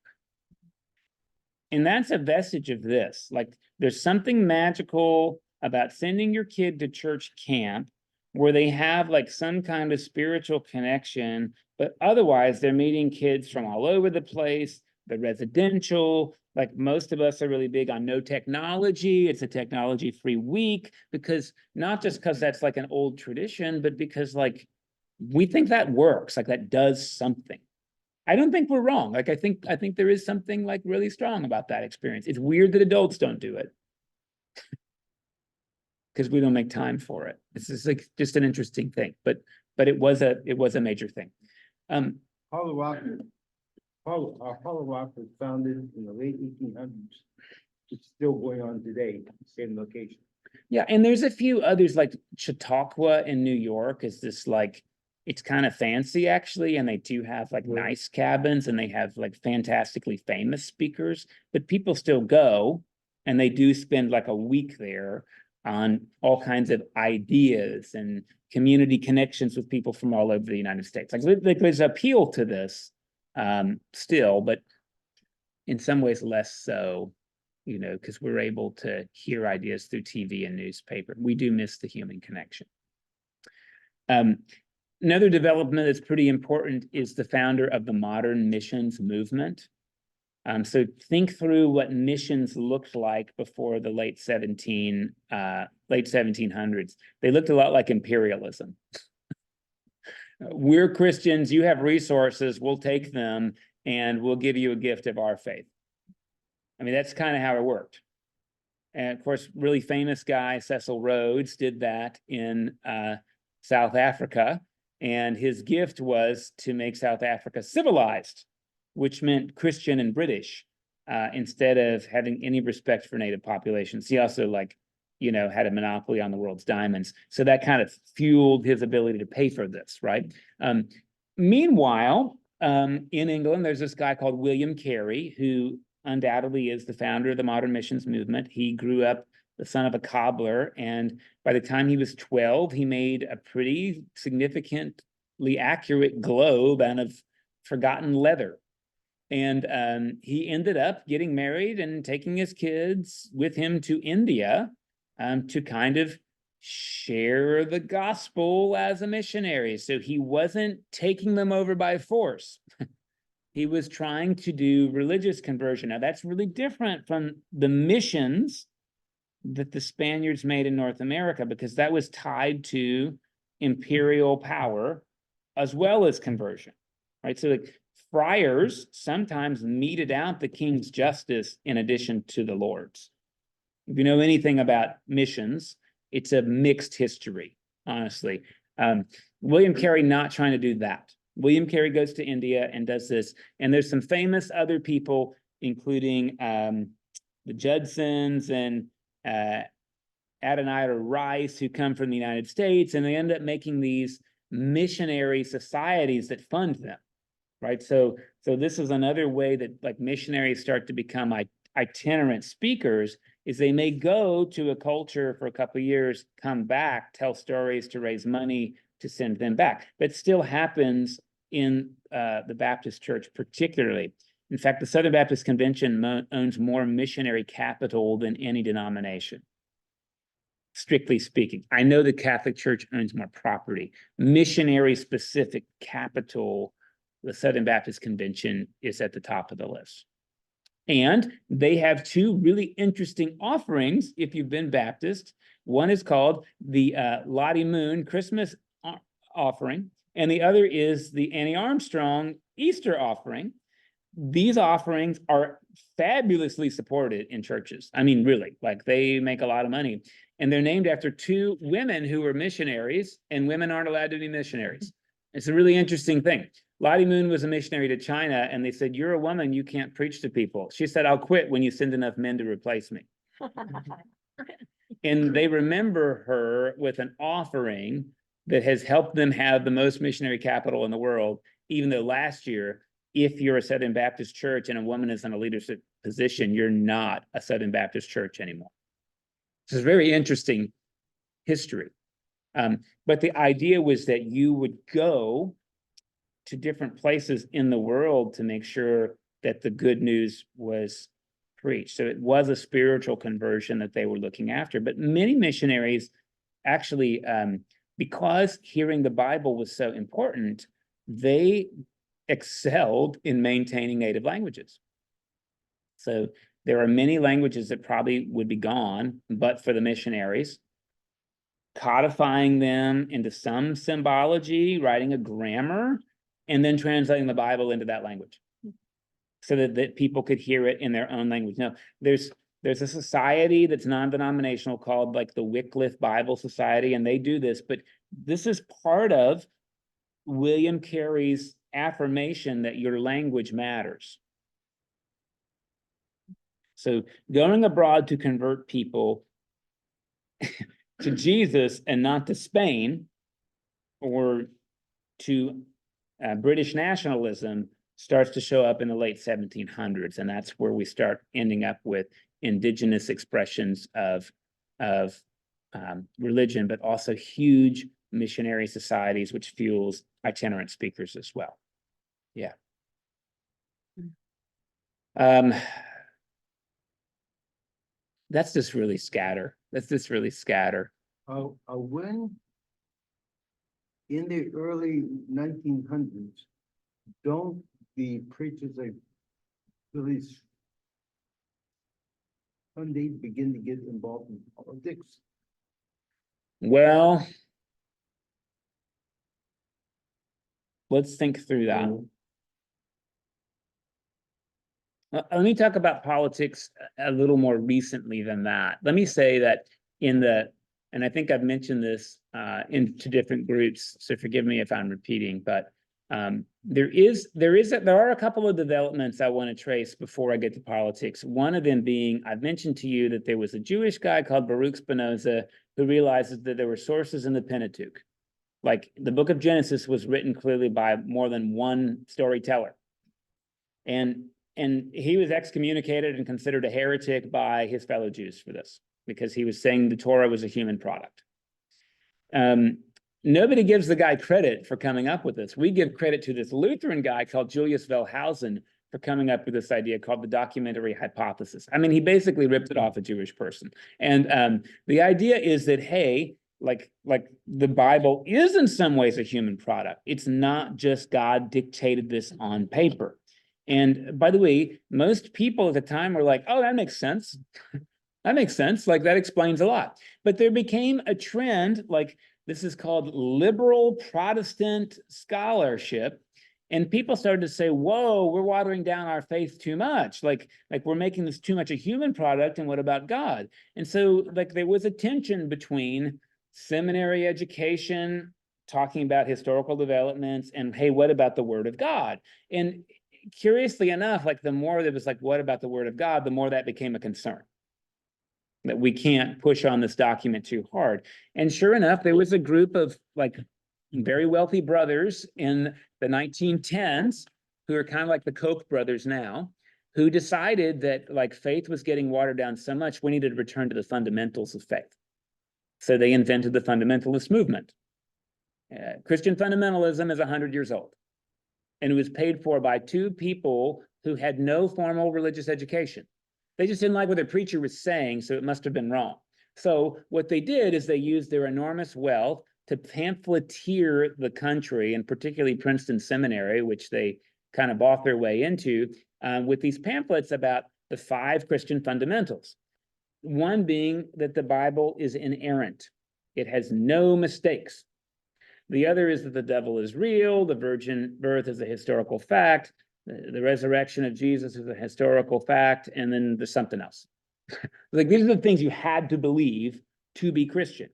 And that's a vestige of this. Like, there's something magical about sending your kid to church camp where they have like some kind of spiritual connection, but otherwise they're meeting kids from all over the place, the residential, like most of us are really big on no technology. It's a technology-free week, because not just because that's like an old tradition, but because like we think that works, like that does something. I don't think we're wrong. Like I think there is something like really strong about that experience. It's weird that adults don't do it because we don't make time for it. It's just like just an interesting thing, but it was a major thing. Hollow Rock was founded in the late 1800s. It's still going on today, same location. Yeah, and there's a few others like Chautauqua in New York is this like, it's kind of fancy actually, and they do have like nice cabins and they have like fantastically famous speakers, but people still go and they do spend like a week there on all kinds of ideas and community connections with people from all over the United States. Like there's appeal to this still, but in some ways less so, because we're able to hear ideas through TV and newspaper. We do miss the human connection. Another development that's pretty important is the founder of the modern missions movement. So think through what missions looked like before the late 1700s. They looked a lot like imperialism. We're Christians, you have resources, we'll take them, and we'll give you a gift of our faith. I mean, that's kind of how it worked. And of course, really famous guy, Cecil Rhodes, did that in South Africa. And his gift was to make South Africa civilized, which meant Christian and British, instead of having any respect for native populations. He also had a monopoly on the world's diamonds. So that kind of fueled his ability to pay for this, right? Meanwhile, in England, there's this guy called William Carey, who undoubtedly is the founder of the modern missions movement. He grew up the son of a cobbler, and by the time he was 12, he made a pretty significant historically accurate globe out of forgotten leather. And he ended up getting married and taking his kids with him to India to kind of share the gospel as a missionary. So he wasn't taking them over by force. He was trying to do religious conversion. Now, that's really different from the missions that the Spaniards made in North America, because that was tied to imperial power as well as conversion, right? So like friars sometimes meted out the king's justice in addition to the Lord's. If you know anything about missions, it's a mixed history, honestly. William Carey not trying to do that. William Carey goes to India and does this, and there's some famous other people, including the Judsons and Adoniram Rice, who come from the United States, and they end up making these missionary societies that fund them, right? So this is another way that like missionaries start to become itinerant speakers, is they may go to a culture for a couple of years, come back, tell stories to raise money to send them back. That still happens in the Baptist Church particularly. In fact, the Southern Baptist Convention owns more missionary capital than any denomination, strictly speaking. I know the Catholic Church owns more property. Missionary-specific capital, the Southern Baptist Convention is at the top of the list. And they have two really interesting offerings if you've been Baptist. One is called the Lottie Moon Christmas offering, and the other is the Annie Armstrong Easter offering. These offerings are fabulously supported in churches. I mean, really, like they make a lot of money. And they're named after two women who were missionaries, and women aren't allowed to be missionaries. It's a really interesting thing. Lottie Moon was a missionary to China, and they said, "You're a woman, you can't preach to people." She said, "I'll quit when you send enough men to replace me." And they remember her with an offering that has helped them have the most missionary capital in the world, even though last year, if you're a Southern Baptist church and a woman is in a leadership position, you're not a Southern Baptist church anymore. This is very interesting history. But the idea was that you would go to different places in the world to make sure that the good news was preached. So it was a spiritual conversion that they were looking after. But many missionaries actually, because hearing the Bible was so important, they excelled in maintaining native languages. So there are many languages that probably would be gone, but for the missionaries, codifying them into some symbology, writing a grammar, and then translating the Bible into that language so that people could hear it in their own language. Now, there's a society that's non-denominational called like the Wycliffe Bible Society, and they do this, but this is part of William Carey's affirmation that your language matters. So going abroad to convert people to Jesus and not to Spain or to British nationalism starts to show up in the late 1700s, and that's where we start ending up with indigenous expressions of religion, but also huge missionary societies, which fuels itinerant speakers as well. Yeah. That's just really scatter. When in the early 1900s, don't the preachers like Billy Sunday begin to get involved in politics? Well, let's think through that. Let me talk about politics a little more recently than that. Let me say that and I think I've mentioned this into different groups, so forgive me if I'm repeating, but there are a couple of developments I want to trace before I get to politics. One of them being, I've mentioned to you that there was a Jewish guy called Baruch Spinoza who realizes that there were sources in the Pentateuch. Like the book of Genesis was written clearly by more than one storyteller. And he was excommunicated and considered a heretic by his fellow Jews for this, because he was saying the Torah was a human product. nobody gives the guy credit for coming up with this. We give credit to this Lutheran guy called Julius Wellhausen for coming up with this idea called the documentary hypothesis. I mean, he basically ripped it off a Jewish person. And the idea is that, hey, like the Bible is in some ways a human product. It's not just God dictated this on paper. And by the way, most people at the time were like, oh, that makes sense. That makes sense. Like that explains a lot. But there became a trend, like this is called liberal Protestant scholarship. And people started to say, whoa, we're watering down our faith too much. Like we're making this too much a human product. And what about God? And so like there was a tension between seminary education, talking about historical developments, and hey, what about the Word of God? And curiously enough, like the more there was like, what about the Word of God, the more that became a concern. That we can't push on this document too hard. And sure enough, there was a group of like very wealthy brothers in the 1910s who are kind of like the Koch brothers now, who decided that like faith was getting watered down so much, we needed to return to the fundamentals of faith. So they invented the fundamentalist movement. Christian fundamentalism is 100 years old. And it was paid for by two people who had no formal religious education. They just didn't like what their preacher was saying, so it must have been wrong. So what they did is they used their enormous wealth to pamphleteer the country, and particularly Princeton Seminary, which they kind of bought their way into, with these pamphlets about the 5 Christian fundamentals. One being that the Bible is inerrant. It has no mistakes. The other is that the devil is real, the virgin birth is a historical fact, the resurrection of Jesus is a historical fact, and then there's something else. Like these are the things you had to believe to be Christian.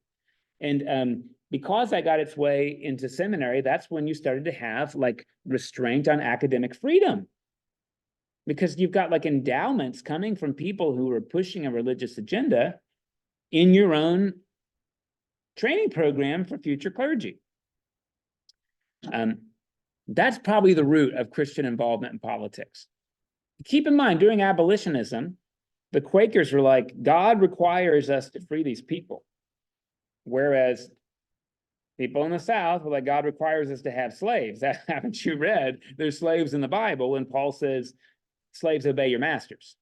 And because that got its way into seminary, that's when you started to have like restraint on academic freedom. Because you've got like endowments coming from people who are pushing a religious agenda in your own training program for future clergy. That's probably the root of Christian involvement in politics. Keep in mind, during abolitionism, the Quakers were like, God requires us to free these people. Whereas people in the South were like, God requires us to have slaves. Haven't you read? There's slaves in the Bible, and Paul says, slaves, obey your masters.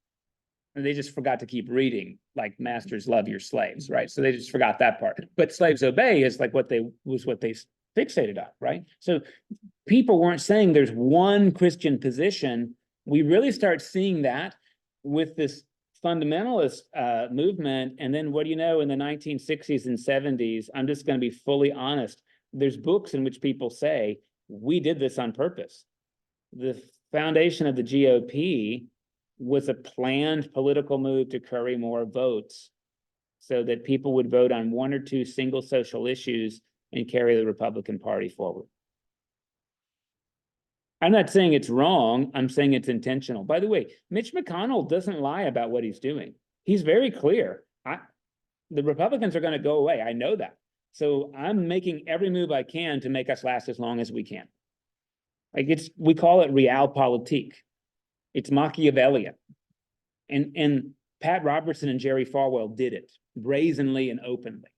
And they just forgot to keep reading, like masters love your slaves, right? So they just forgot that part. But slaves obey is like what they fixated on, right? So people weren't saying there's one Christian position. We really start seeing that with this fundamentalist movement. And then what do you know, in the 1960s and 70s, I'm just going to be fully honest, there's books in which people say, we did this on purpose. The foundation of the GOP was a planned political move to curry more votes so that people would vote on 1 or 2 single social issues and carry the Republican Party forward. I'm not saying it's wrong. I'm saying it's intentional. By the way, Mitch McConnell doesn't lie about what he's doing. He's very clear. The Republicans are going to go away. I know that. So I'm making every move I can to make us last as long as we can. Like we call it realpolitik. It's Machiavellian. And Pat Robertson and Jerry Falwell did it brazenly and openly.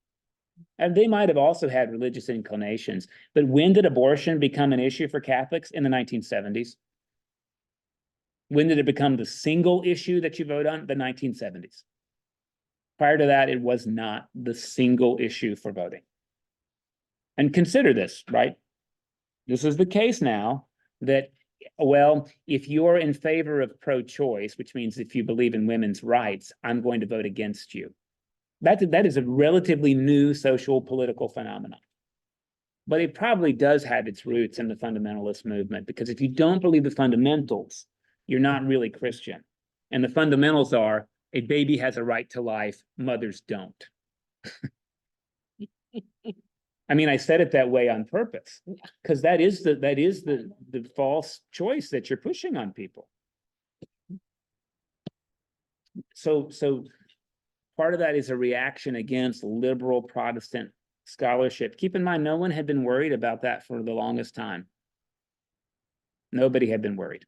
And they might have also had religious inclinations. But when did abortion become an issue for Catholics? In the 1970s. When did it become the single issue that you vote on? The 1970s. Prior to that, it was not the single issue for voting. And consider this, right? This is the case now that, well, if you're in favor of pro-choice, which means if you believe in women's rights, I'm going to vote against you. That is a relatively new social political phenomenon. But it probably does have its roots in the fundamentalist movement, because if you don't believe the fundamentals, you're not really Christian. And the fundamentals are a baby has a right to life, mothers don't. I mean, I said it that way on purpose, because that is the false choice that you're pushing on people. So part of that is a reaction against liberal Protestant scholarship. Keep in mind, no one had been worried about that for the longest time. Nobody had been worried.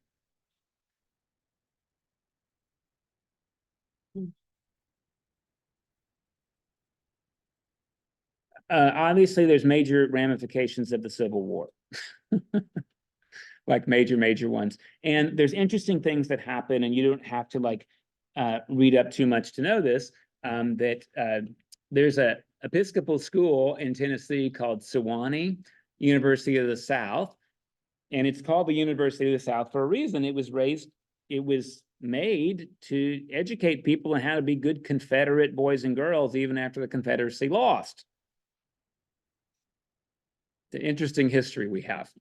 Obviously, there's major ramifications of the Civil War. Like major ones. And there's interesting things that happen, and you don't have to like read up too much to know this, there's a Episcopal school in Tennessee called Sewanee University of the South. And it's called the University of the South for a reason. It was made to educate people on how to be good Confederate boys and girls, even after the Confederacy lost. The interesting history we have.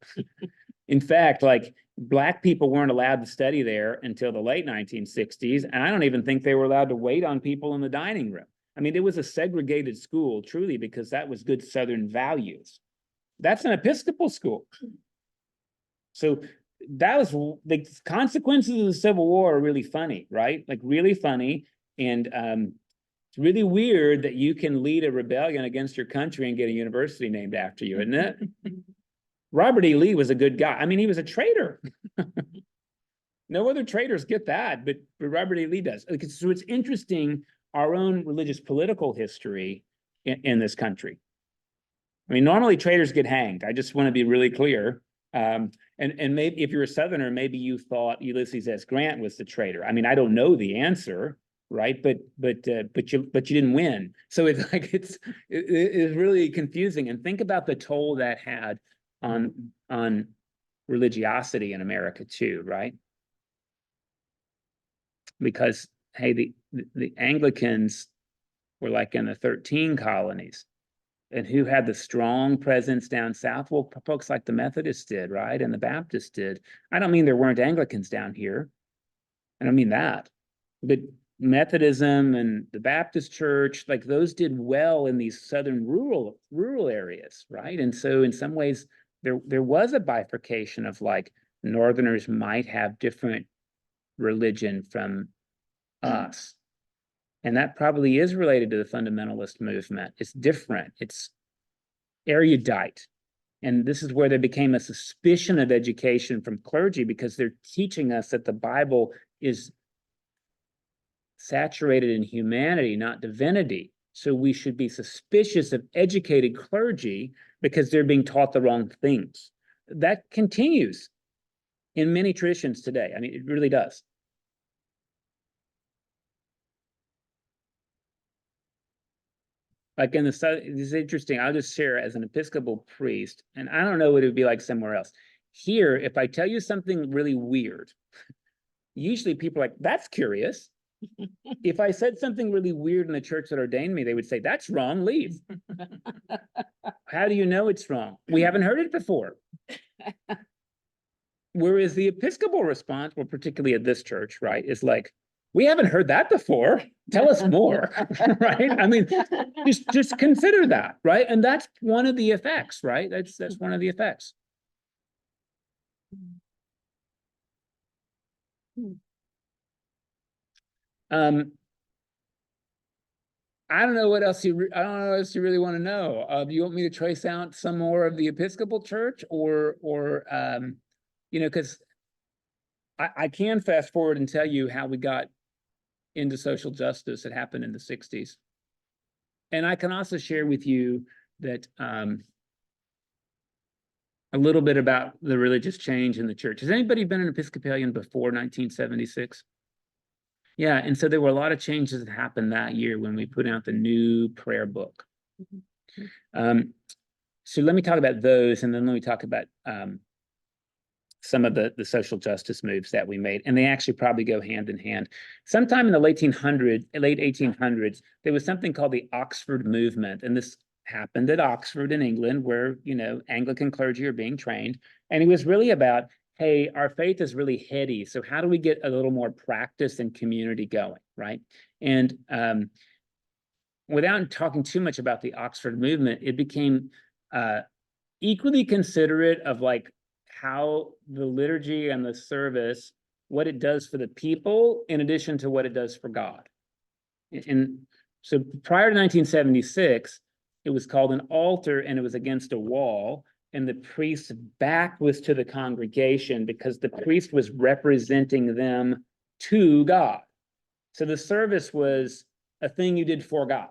In fact, like Black people weren't allowed to study there until the late 1960s. And I don't even think they were allowed to wait on people in the dining room. I mean, it was a segregated school, truly, because that was good Southern values. That's an Episcopal school. So that was the consequences of the Civil War are really funny, right? Like really funny. And it's really weird that you can lead a rebellion against your country and get a university named after you, isn't it? Robert E. Lee was a good guy. I mean, he was a traitor. No other traitors get that, but Robert E. Lee does. So it's interesting, our own religious political history in this country. I mean, normally traitors get hanged. I just want to be really clear. And maybe if you're a Southerner, maybe you thought Ulysses S. Grant was the traitor. I mean, I don't know the answer, right? But you didn't win. So it's like it's really confusing. And think about the toll that had on religiosity in America too, right? Because hey, the Anglicans were like in the 13 colonies. And who had the strong presence down south? Well, folks like the Methodists did, right? And the Baptists did. I don't mean there weren't Anglicans down here. I don't mean that. But Methodism and the Baptist church, like those did well in these southern rural areas, right? And so in some ways, there was a bifurcation of like Northerners might have different religion from us. And that probably is related to the fundamentalist movement. It's different. It's erudite. And this is where there became a suspicion of education from clergy, because they're teaching us that the Bible is saturated in humanity, not divinity. So we should be suspicious of educated clergy because they're being taught the wrong things. That continues in many traditions today. I mean, it really does. Like in the South, it's interesting. I'll just share as an Episcopal priest, and I don't know what it would be like somewhere else. Here, if I tell you something really weird, usually people are like, that's curious. If I said something really weird in the church that ordained me, they would say, that's wrong, leave. How do you know it's wrong? We haven't heard it before. Whereas the Episcopal response, well, particularly at this church, right, is like, we haven't heard that before. Tell us more, right? I mean, just consider that, right? And that's one of the effects, right? That's one of the effects. I don't know what else I don't know what else you really want to know. Do you want me to trace out some more of the Episcopal Church, or you know, because I can fast forward and tell you how we got into social justice. It happened in the 60s. And I can also share with you that a little bit about the religious change in the church. Has anybody been an Episcopalian before 1976? Yeah, and so there were a lot of changes that happened that year when we put out the new prayer book. So let me talk about those, and then let me talk about some of the social justice moves that we made, and they actually probably go hand in hand. Sometime in the late 1800s, there was something called the Oxford movement, and this happened at Oxford in England, where, you know, Anglican clergy are being trained, and it was really about, hey, our faith is really heady, so how do we get a little more practice and community going, right? And without talking too much about the Oxford movement, it became equally considerate of like how the liturgy and the service, what it does for the people, in addition to what it does for God. And so prior to 1976, it was called an altar, and it was against a wall, and the priest's back was to the congregation because the priest was representing them to God. So the service was a thing you did for God.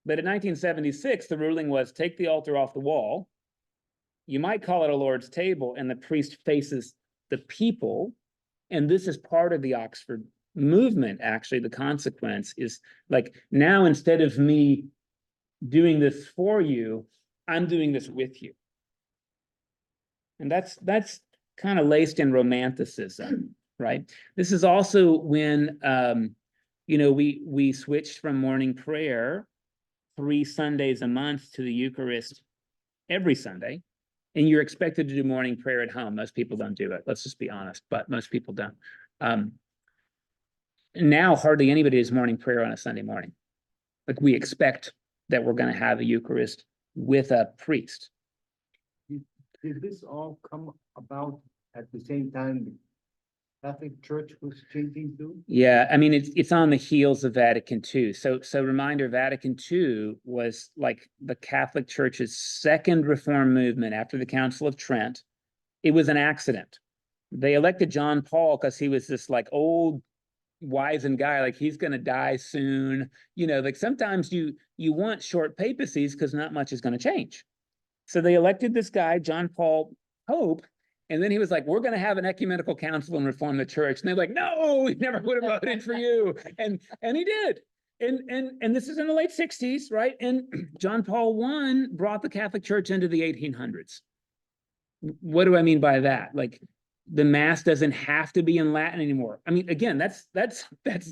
But in 1976, the ruling was take the altar off the wall. You might call it a Lord's table, and the priest faces the people. And this is part of the Oxford movement. Actually, the consequence is like, now instead of me doing this for you, I'm doing this with you. And that's kind of laced in romanticism, right? This is also when we switched from morning prayer 3 Sundays a month to the Eucharist every Sunday. And you're expected to do morning prayer at home. Most people don't do it. Let's just be honest, but most people don't. Now hardly anybody does morning prayer on a Sunday morning. Like, we expect that we're going to have a Eucharist with a priest. Did this all come about at the same time the Catholic Church was changing too? Yeah, I mean, it's on the heels of Vatican II. So reminder, Vatican II was like the Catholic Church's second reform movement after the Council of Trent. It was an accident. They elected John Paul because he was this like old wizened guy, like he's going to die soon. Like sometimes you want short papacies because not much is going to change. So they elected this guy, John Paul Pope. And then he was like, we're going to have an ecumenical council and reform the church. And they're like, no, we never would have voted for you. And he did. And this is in the late 60s, right? And John Paul I brought the Catholic Church into the 1800s. What do I mean by that? Like, the Mass doesn't have to be in Latin anymore. I mean, again, that's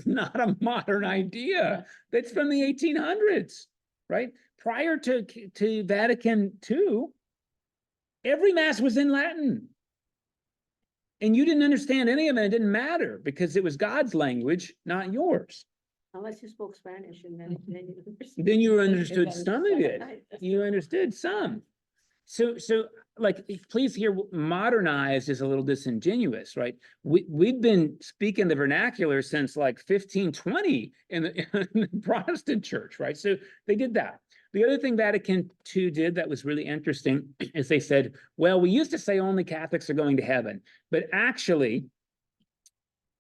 not a modern idea. That's from the 1800s, right? Prior to Vatican II, every Mass was in Latin. And you didn't understand any of it. It didn't matter because it was God's language, not yours. Unless you spoke Spanish and then you. Then you understood some of it. You understood some. So like, please hear, modernized is a little disingenuous, right? We've been speaking the vernacular since like 1520 in the Protestant church, right? So they did that. The other thing Vatican II did that was really interesting is they said, well, we used to say only Catholics are going to heaven, but actually,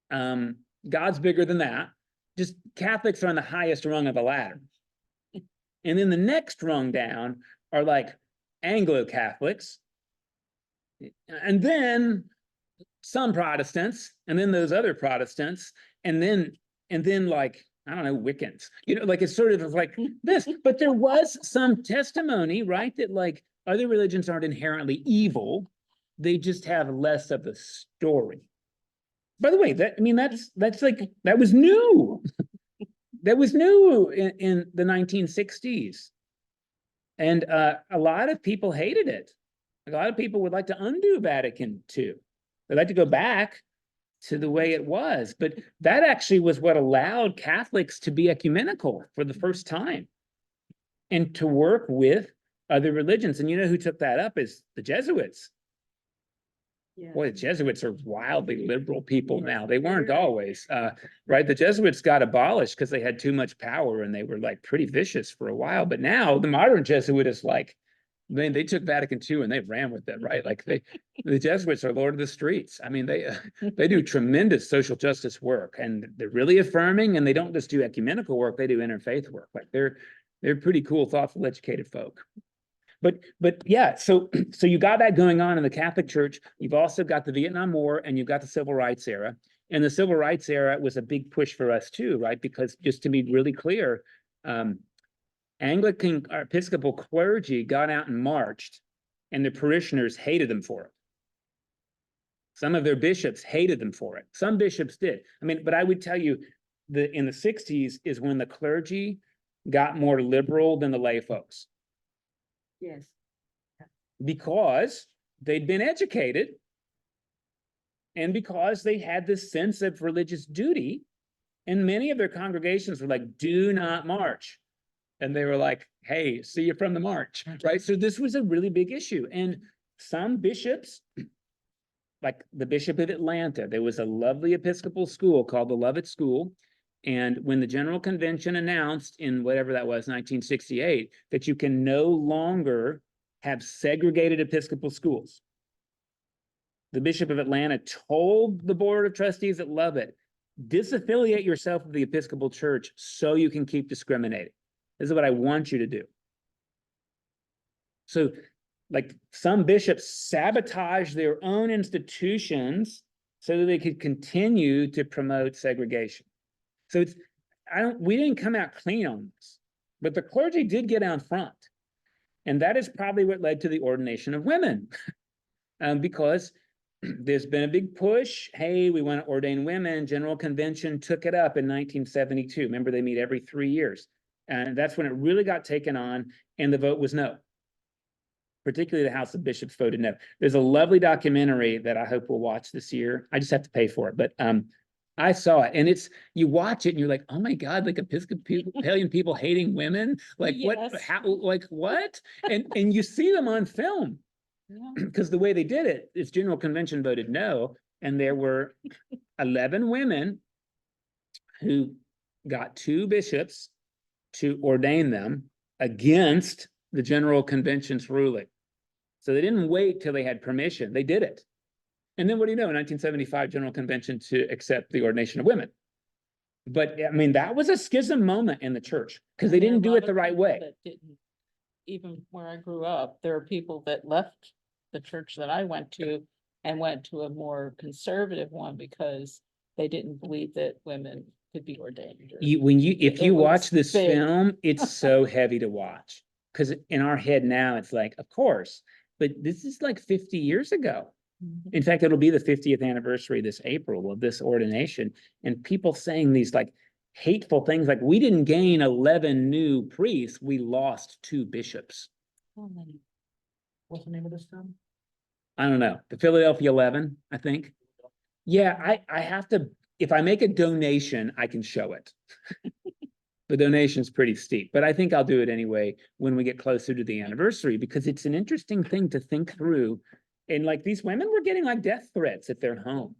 God's bigger than that. Just Catholics are on the highest rung of the ladder. And then the next rung down are like Anglo-Catholics, and then some Protestants, and then those other Protestants, and then like, I don't know, Wiccans, like it's sort of like this. But there was some testimony, right, that like other religions aren't inherently evil. They just have less of the story. By the way, that's like, that was new. That was new in the 1960s. And a lot of people hated it. A lot of people would like to undo Vatican II. They'd like to go back to the way it was. But that actually was what allowed Catholics to be ecumenical for the first time and to work with other religions. And you know who took that up is the Jesuits. Yeah. Boy, the Jesuits are wildly liberal people Yes, now. They weren't very. always, right? The Jesuits got abolished because they had too much power and they were like pretty vicious for a while. But now the modern Jesuit is like, they took Vatican II and they ran with it, right? Like the Jesuits are Lord of the Streets. I mean, they do tremendous social justice work, and they're really affirming, and they don't just do ecumenical work, they do interfaith work. Like they're pretty cool, thoughtful, educated folk. But yeah, so you got that going on in the Catholic Church. You've also got the Vietnam War, and you've got the Civil Rights era. And the Civil Rights era was a big push for us too, right? Because just to be really clear, Anglican or Episcopal clergy got out and marched, and the parishioners hated them for it. Some of their bishops hated them for it. Some bishops did. I mean, but I would tell you that in the 60s is when the clergy got more liberal than the lay folks. Yes. Because they'd been educated and because they had this sense of religious duty, and many of their congregations were like, do not march. And they were like, hey, see you from the march, right? So this was a really big issue. And some bishops, like the Bishop of Atlanta, there was a lovely Episcopal school called the Lovett School. And when the General Convention announced in whatever that was, 1968, that you can no longer have segregated Episcopal schools, the Bishop of Atlanta told the Board of Trustees at Lovett, disaffiliate yourself with the Episcopal Church so you can keep discriminating. This is what I want you to do. So like some bishops sabotage their own institutions so that they could continue to promote segregation. So it's, we didn't come out clean on this, but the clergy did get out front. And that is probably what led to the ordination of women. Because there's been a big push. Hey, we want to ordain women. General Convention took it up in 1972. Remember, they meet every 3 years. And that's when it really got taken on. And the vote was no. Particularly the House of Bishops voted no. There's a lovely documentary that I hope we'll watch this year. I just have to pay for it. But I saw it, and it's, you watch it and you're like, oh my God, like Episcopalian people hating women. Like what, Yes. how, like what? And you see them on film. Yeah. Because the way they did it is General Convention voted no, and there were 11 women who got 2 bishops to ordain them against the General Convention's ruling. So they didn't wait till they had permission, they did it. And then what do you know, in 1975, General Convention to accept the ordination of women. But I mean, that was a schism moment in the church, because they And there are didn't a do lot it the of right people way. that didn't. Even where I grew up, there are people that left the church that I went to and went to a more conservative one because they didn't believe that women could be ordained. Or- If It you was watch this big. film, it's so heavy to watch. Because in our head now, it's like, of course, but this is like 50 years ago. Mhm. In fact, it'll be the 50th anniversary this April of this ordination, and people saying these like hateful things like, we didn't gain 11 new priests, we lost 2 bishops. Oh, man. What's the name of this film? I don't know, the Philadelphia 11, I think. Yeah, I have to, if I make a donation, I can show it. The donation's pretty steep, but I think I'll do it anyway when we get closer to the anniversary, because it's an interesting thing to think through. And like, these women were getting like death threats at their home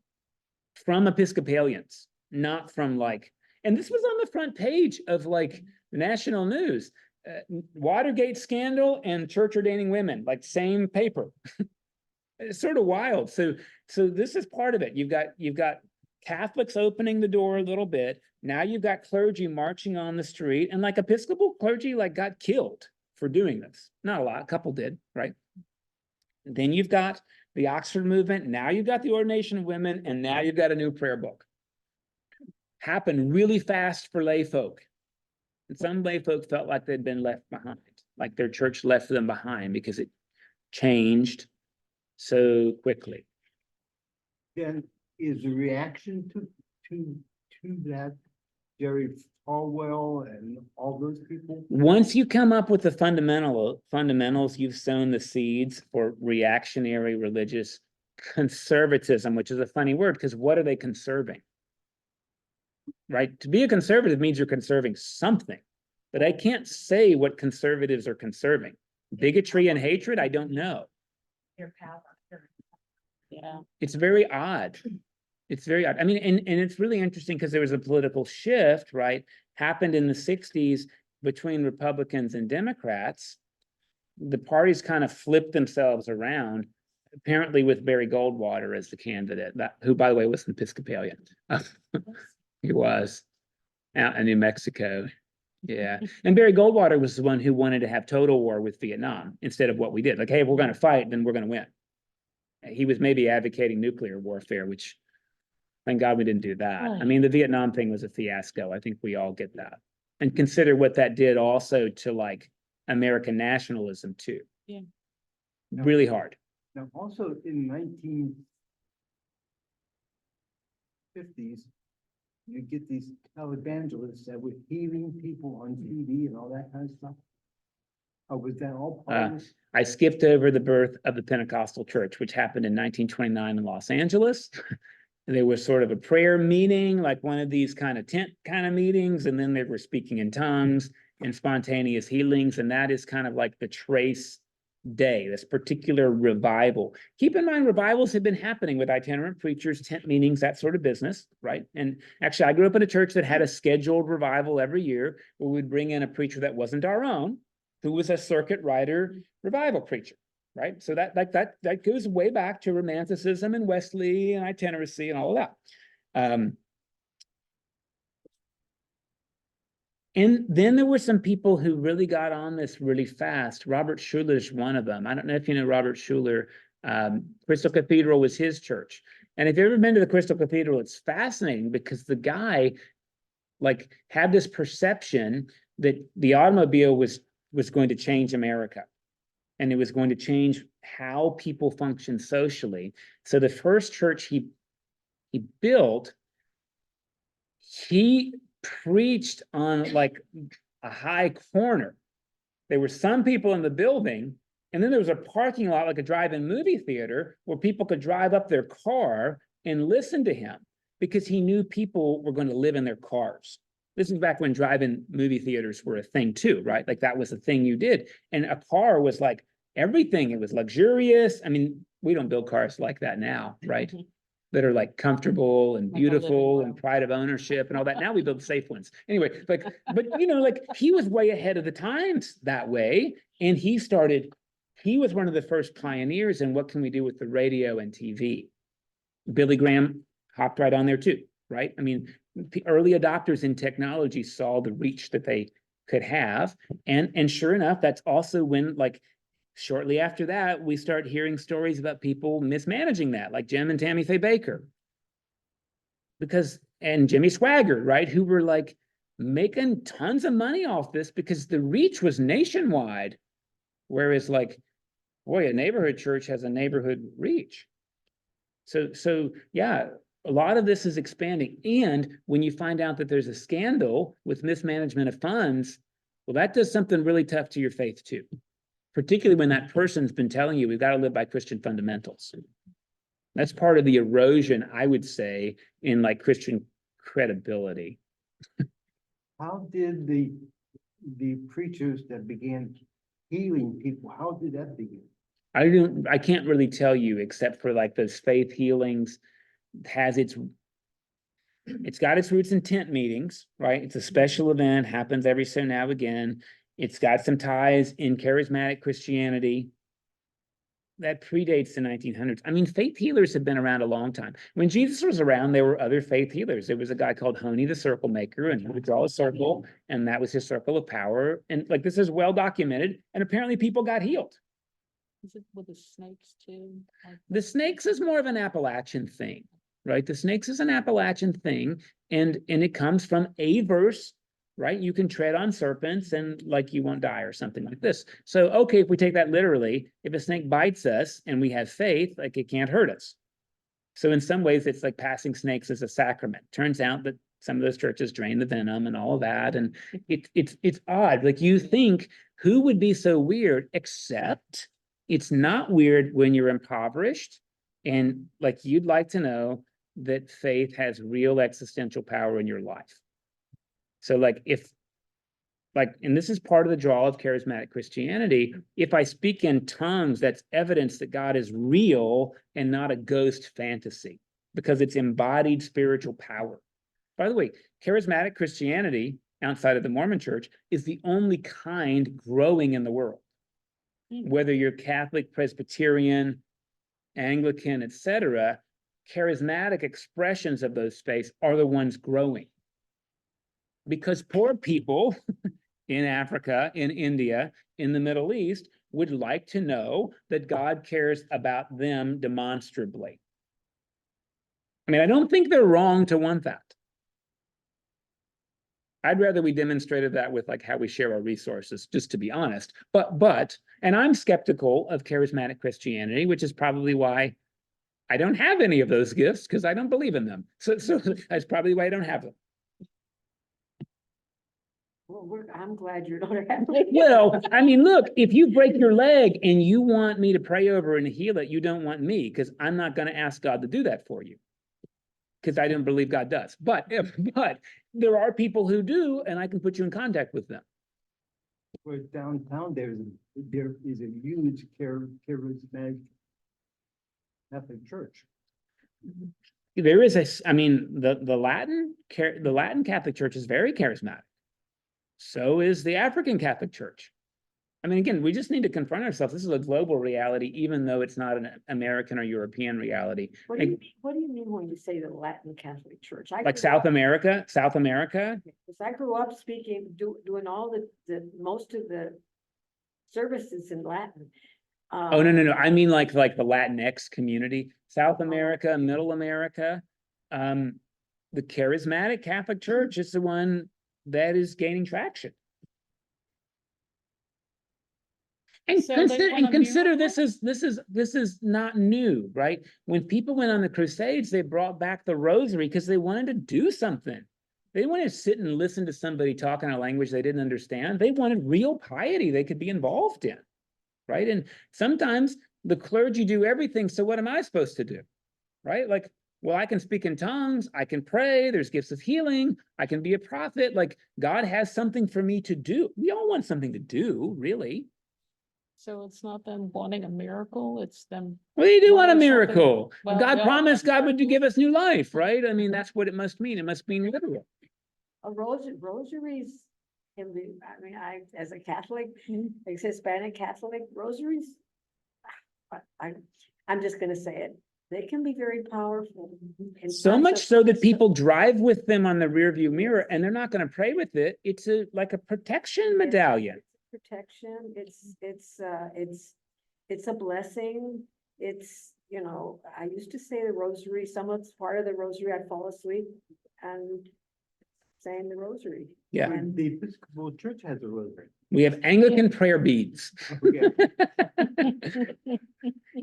from Episcopalians, not from like, and this was on the front page of like the national news, Watergate scandal and church ordaining women, like same paper. It's sort of wild. So this is part of it. You've got Catholics opening the door a little bit. Now you've got clergy marching on the street, and like Episcopal clergy like got killed for doing this. Not a lot, a couple did, right? Then you've got the Oxford movement. Now you've got the ordination of women, and now you've got a new prayer book. Happened really fast for lay folk. And some lay folk felt like they'd been left behind, like their church left them behind because it changed so quickly. Then is the reaction to that Jerry Falwell and all those people? Once you come up with the fundamentals, you've sown the seeds for reactionary religious conservatism, which is a funny word, because what are they conserving? Right? To be a conservative means you're conserving something, but I can't say what conservatives are conserving. Bigotry and hatred, I don't know. Your power. Yeah. It's very odd. It's very odd. I mean, and it's really interesting because there was a political shift, right? Happened in the 60s between Republicans and Democrats. The parties kind of flipped themselves around, apparently with Barry Goldwater as the candidate, who, by the way, was an Episcopalian. He was out in New Mexico. Yeah. And Barry Goldwater was the one who wanted to have total war with Vietnam instead of what we did. Like, hey, if we're going to fight, then we're going to win. He was maybe advocating nuclear warfare, which thank God we didn't do that. I mean, the Vietnam thing was a fiasco. I think we all get that. And consider what that did also to like American nationalism too. Yeah. Really hard. Now, also in 1950s, you get these televangelists that were healing people on TV and all that kind of stuff. Oh, was that all part of this? I skipped over the birth of the Pentecostal church, which happened in 1929 in Los Angeles. There was sort of a prayer meeting, like one of these kind of tent kind of meetings, and then they were speaking in tongues and spontaneous healings, and that is kind of like the trace day, this particular revival. Keep in mind, revivals have been happening with itinerant preachers, tent meetings, that sort of business, right? And actually, I grew up in a church that had a scheduled revival every year where we'd bring in a preacher that wasn't our own, who was a circuit rider revival preacher, right? So that goes way back to Romanticism and Wesley and itinerancy and all of that. And then there were some people who really got on this really fast. Robert Schuller's one of them. I don't know if you know Robert Schuller. Crystal Cathedral was his church. And if you've ever been to the Crystal Cathedral, it's fascinating because the guy like had this perception that the automobile was going to change America. And it was going to change how people function socially. So the first church he built, he preached on like a high corner. There were some people in the building, and then there was a parking lot, like a drive-in movie theater, where people could drive up their car and listen to him because he knew people were going to live in their cars. This is back when drive-in movie theaters were a thing too, right? Like that was a thing you did. And a car was like everything. It was luxurious. I mean, we don't build cars like that now, right? That are like comfortable and Like a living beautiful and room. pride of ownership and all that. Now we build safe ones. Anyway, like, but you know, like he was way ahead of the times that way. And he was one of the first pioneers in what can we do with the radio and TV. Billy Graham hopped right on there too, right? I mean, early adopters in technology saw the reach that they could have. And sure enough, that's also when like shortly after that, we start hearing stories about people mismanaging that, like Jim and Tammy Faye Baker. And Jimmy Swaggart, right? Who were like making tons of money off this because the reach was nationwide. Whereas like, boy, a neighborhood church has a neighborhood reach. So yeah, a lot of this is expanding. And when you find out that there's a scandal with mismanagement of funds, well, that does something really tough to your faith too. Particularly when that person's been telling you, we've got to live by Christian fundamentals. That's part of the erosion, I would say, in like Christian credibility. How did the preachers that began healing people, how did that begin? I can't really tell you except for like those faith healings it's got its roots in tent meetings, right? It's a special event, happens every so now again. It's got some ties in charismatic Christianity that predates the 1900s. I mean, faith healers have been around a long time. When Jesus was around, there were other faith healers. There was a guy called Honey the Circle Maker, and he would draw a circle, and that was his circle of power. And like this is well documented, and apparently people got healed. Is it with the snakes too? The snakes is more of an Appalachian thing, right? The snakes is an Appalachian thing, and it comes from a verse, right? You can tread on serpents and like you won't die or something like this. So, okay, if we take that literally, if a snake bites us and we have faith, like it can't hurt us. So in some ways, it's like passing snakes as a sacrament. Turns out that some of those churches drain the venom and all of that. And it's odd. Like you think, who would be so weird, except it's not weird when you're impoverished. And like you'd like to know that faith has real existential power in your life. So like and this is part of the draw of charismatic Christianity, if I speak in tongues, that's evidence that God is real and not a ghost fantasy, because it's embodied spiritual power. By the way, charismatic Christianity outside of the Mormon church is the only kind growing in the world. Whether you're Catholic, Presbyterian, Anglican, etc., charismatic expressions of those faiths are the ones growing. Because poor people in Africa, in India, in the Middle East would like to know that God cares about them demonstrably. I mean, I don't think they're wrong to want that. I'd rather we demonstrated that with like how we share our resources, just to be honest. And I'm skeptical of charismatic Christianity, which is probably why I don't have any of those gifts, because I don't believe in them. So that's probably why I don't have them. Well, I'm glad you don't have it. Well, I mean, look, if you break your leg and you want me to pray over and heal it, you don't want me, because I'm not going to ask God to do that for you, because I don't believe God does. But there are people who do, and I can put you in contact with them. For downtown, there is a huge charismatic Catholic church. There is the Latin Catholic Church is very charismatic. So is the African Catholic Church. I mean, again, we just need to confront ourselves. This is a global reality, even though it's not an American or European reality. What do you mean, what do you mean when you say the Latin Catholic Church? Like South America, Because I grew up speaking, doing all most of the services in Latin. Oh, no. I mean, like the Latinx community, South America, Middle America. The charismatic Catholic Church is the one that is gaining traction. And So they want a consider miracle? this is not new, right? When people went on the Crusades, they brought back the rosary because they wanted to do something. They wanted to sit and listen to somebody talk in a language they didn't understand. They wanted real piety they could be involved in, right? And sometimes the clergy do everything. So what am I supposed to do, right? Like, well, I can speak in tongues, I can pray, there's gifts of healing, I can be a prophet. Like, God has something for me to do. We all want something to do, really. So it's not them wanting a miracle, it's them. Well, you do want a wanting something- miracle. Well, God yeah, promised that's God would true. give us new life, right? I mean, that's what it must mean. It must mean literal. Rosaries can be, I mean, as a Catholic, Mhm. as Hispanic Catholic, rosaries. I'm just gonna say it, they can be very powerful. in So times much of- so that people drive with them on the rearview mirror and they're not going to pray with it. It's like a protection medallion. Protection, it's a blessing. It's, I used to say the rosary, it's part of the rosary, I'd fall asleep and saying the rosary. Yeah. And The Episcopal Church has a rosary. We have Anglican prayer beads. Yeah.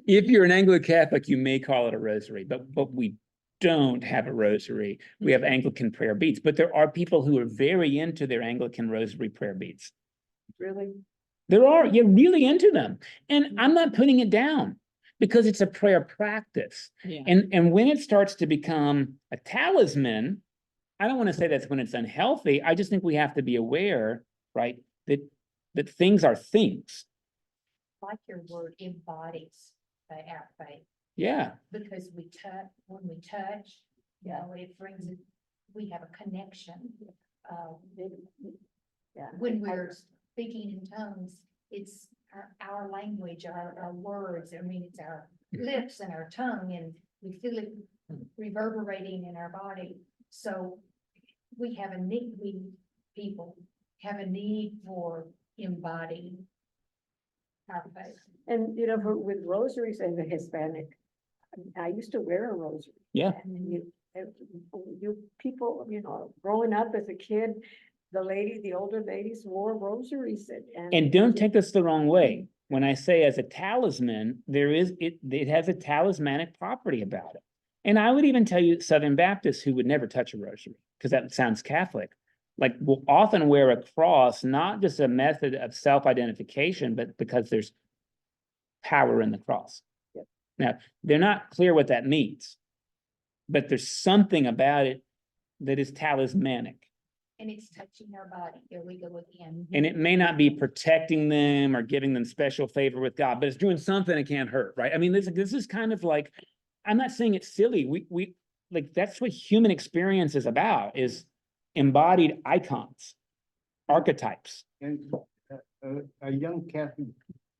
If you're an Anglo-Catholic, you may call it a rosary, but we don't have a rosary. We have Anglican prayer beads, but there are people who are very into their Anglican rosary prayer beads. really, You're really into them. And I'm not putting it down because it's a prayer practice. Yeah. And when it starts to become a talisman, I don't want to say that's when it's unhealthy. I just think we have to be aware, right, that things are things. Like your word embodies our faith, Yeah. because when we touch, it brings it, we have a connection. yeah. When we're speaking in tongues, it's our language, our words, I mean, it's our lips and our tongue, and we feel it reverberating in our body. So we have a need, people have a need for embodying our faith. And, with rosaries and the Hispanic, I used to wear a rosary. Yeah. And you people, growing up as a kid, the older ladies wore rosaries And don't take this the wrong way. When I say as a talisman, it has a talismanic property about it. And I would even tell you Southern Baptists who would never touch a rosary, because that sounds Catholic, like will often wear a cross, not just a method of self-identification, but because there's power in the cross. Yep. Now, they're not clear what that means, but there's something about it that is talismanic. And it's touching our body. There we go again. And it may not be protecting them or giving them special favor with God, but it's doing something that can't hurt, right? I mean, this is kind of like, I'm not saying it's silly. We like, that's what human experience is about, is embodied icons, archetypes. And a young Catholic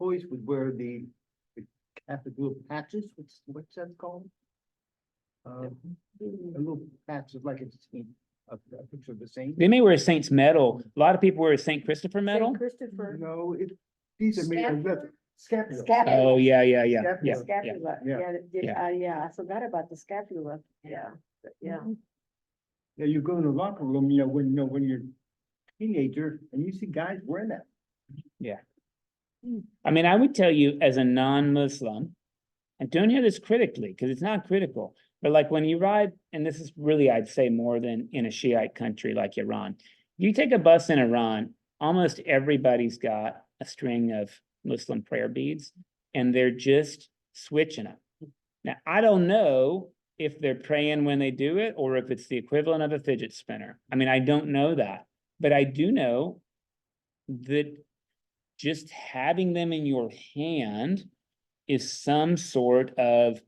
boys would wear the Catholic little patches, what's that called? A little patches like it's a picture of the saint. They may wear a saint's medal. A lot of people wear a Saint Christopher medal. Saint Christopher. No, these are made of leather. Scapula. Scapula. Oh, yeah. Scapula. Scapula, Yeah. yeah, I forgot about the scapula, yeah. Yeah, you go in the locker room, when you're a teenager and you see guys wearing that. I mean, I would tell you as a non-Muslim, and don't hear this critically, because it's not critical, but like when you ride, and this is really, I'd say more than in a Shiite country like Iran, you take a bus in Iran, almost everybody's got a string of Muslim prayer beads, and they're just switching them. Now, I don't know if they're praying when they do it, or if it's the equivalent of a fidget spinner. I mean, I don't know that, but I do know that just having them in your hand is some sort of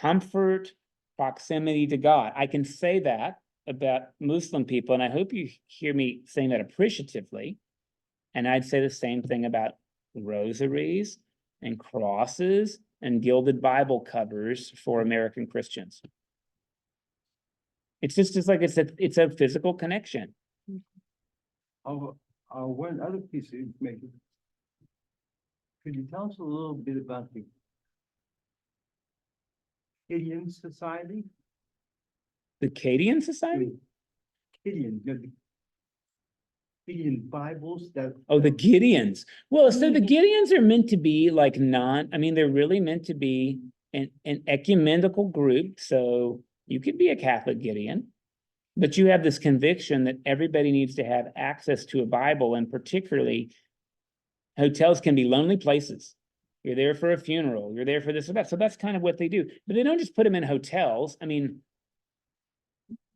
comfort, proximity to God. I can say that about Muslim people, and I hope you hear me saying that appreciatively. And I'd say the same thing about rosaries and crosses and gilded Bible covers for American Christians. It's like it's a physical connection. One other piece of information. Could you tell us a little bit about the Gideon Society? The Cadian Society? Gideon, the Gideon Bibles that. Oh, the Gideons. Well, so the Gideons are meant to be like I mean, they're really meant to be an ecumenical group. So you could be a Catholic Gideon, but you have this conviction that everybody needs to have access to a Bible, and particularly hotels can be lonely places. You're there for a funeral, you're there for this or that. So that's kind of what they do. But they don't just put them in hotels. I mean,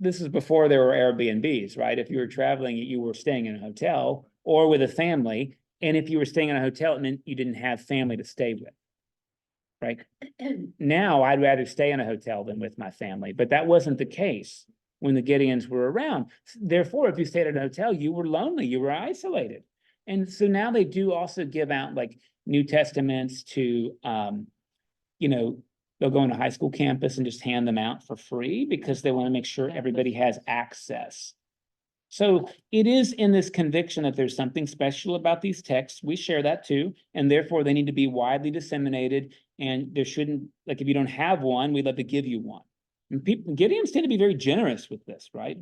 this is before there were Airbnbs, right? If you were traveling, you were staying in a hotel or with a family. And if you were staying in a hotel, it meant you didn't have family to stay with, right? Now, I'd rather stay in a hotel than with my family, but that wasn't the case when the Gideons were around. Therefore, if you stayed at a hotel, you were lonely, you were isolated. And so now they do also give out like New Testaments to, they'll go on a high school campus and just hand them out for free because they want to make sure everybody has access. So it is in this conviction that there's something special about these texts. We share that too, and therefore they need to be widely disseminated. And there shouldn't, like, if you don't have one, we'd love to give you one. And Gideons tend to be very generous with this, right?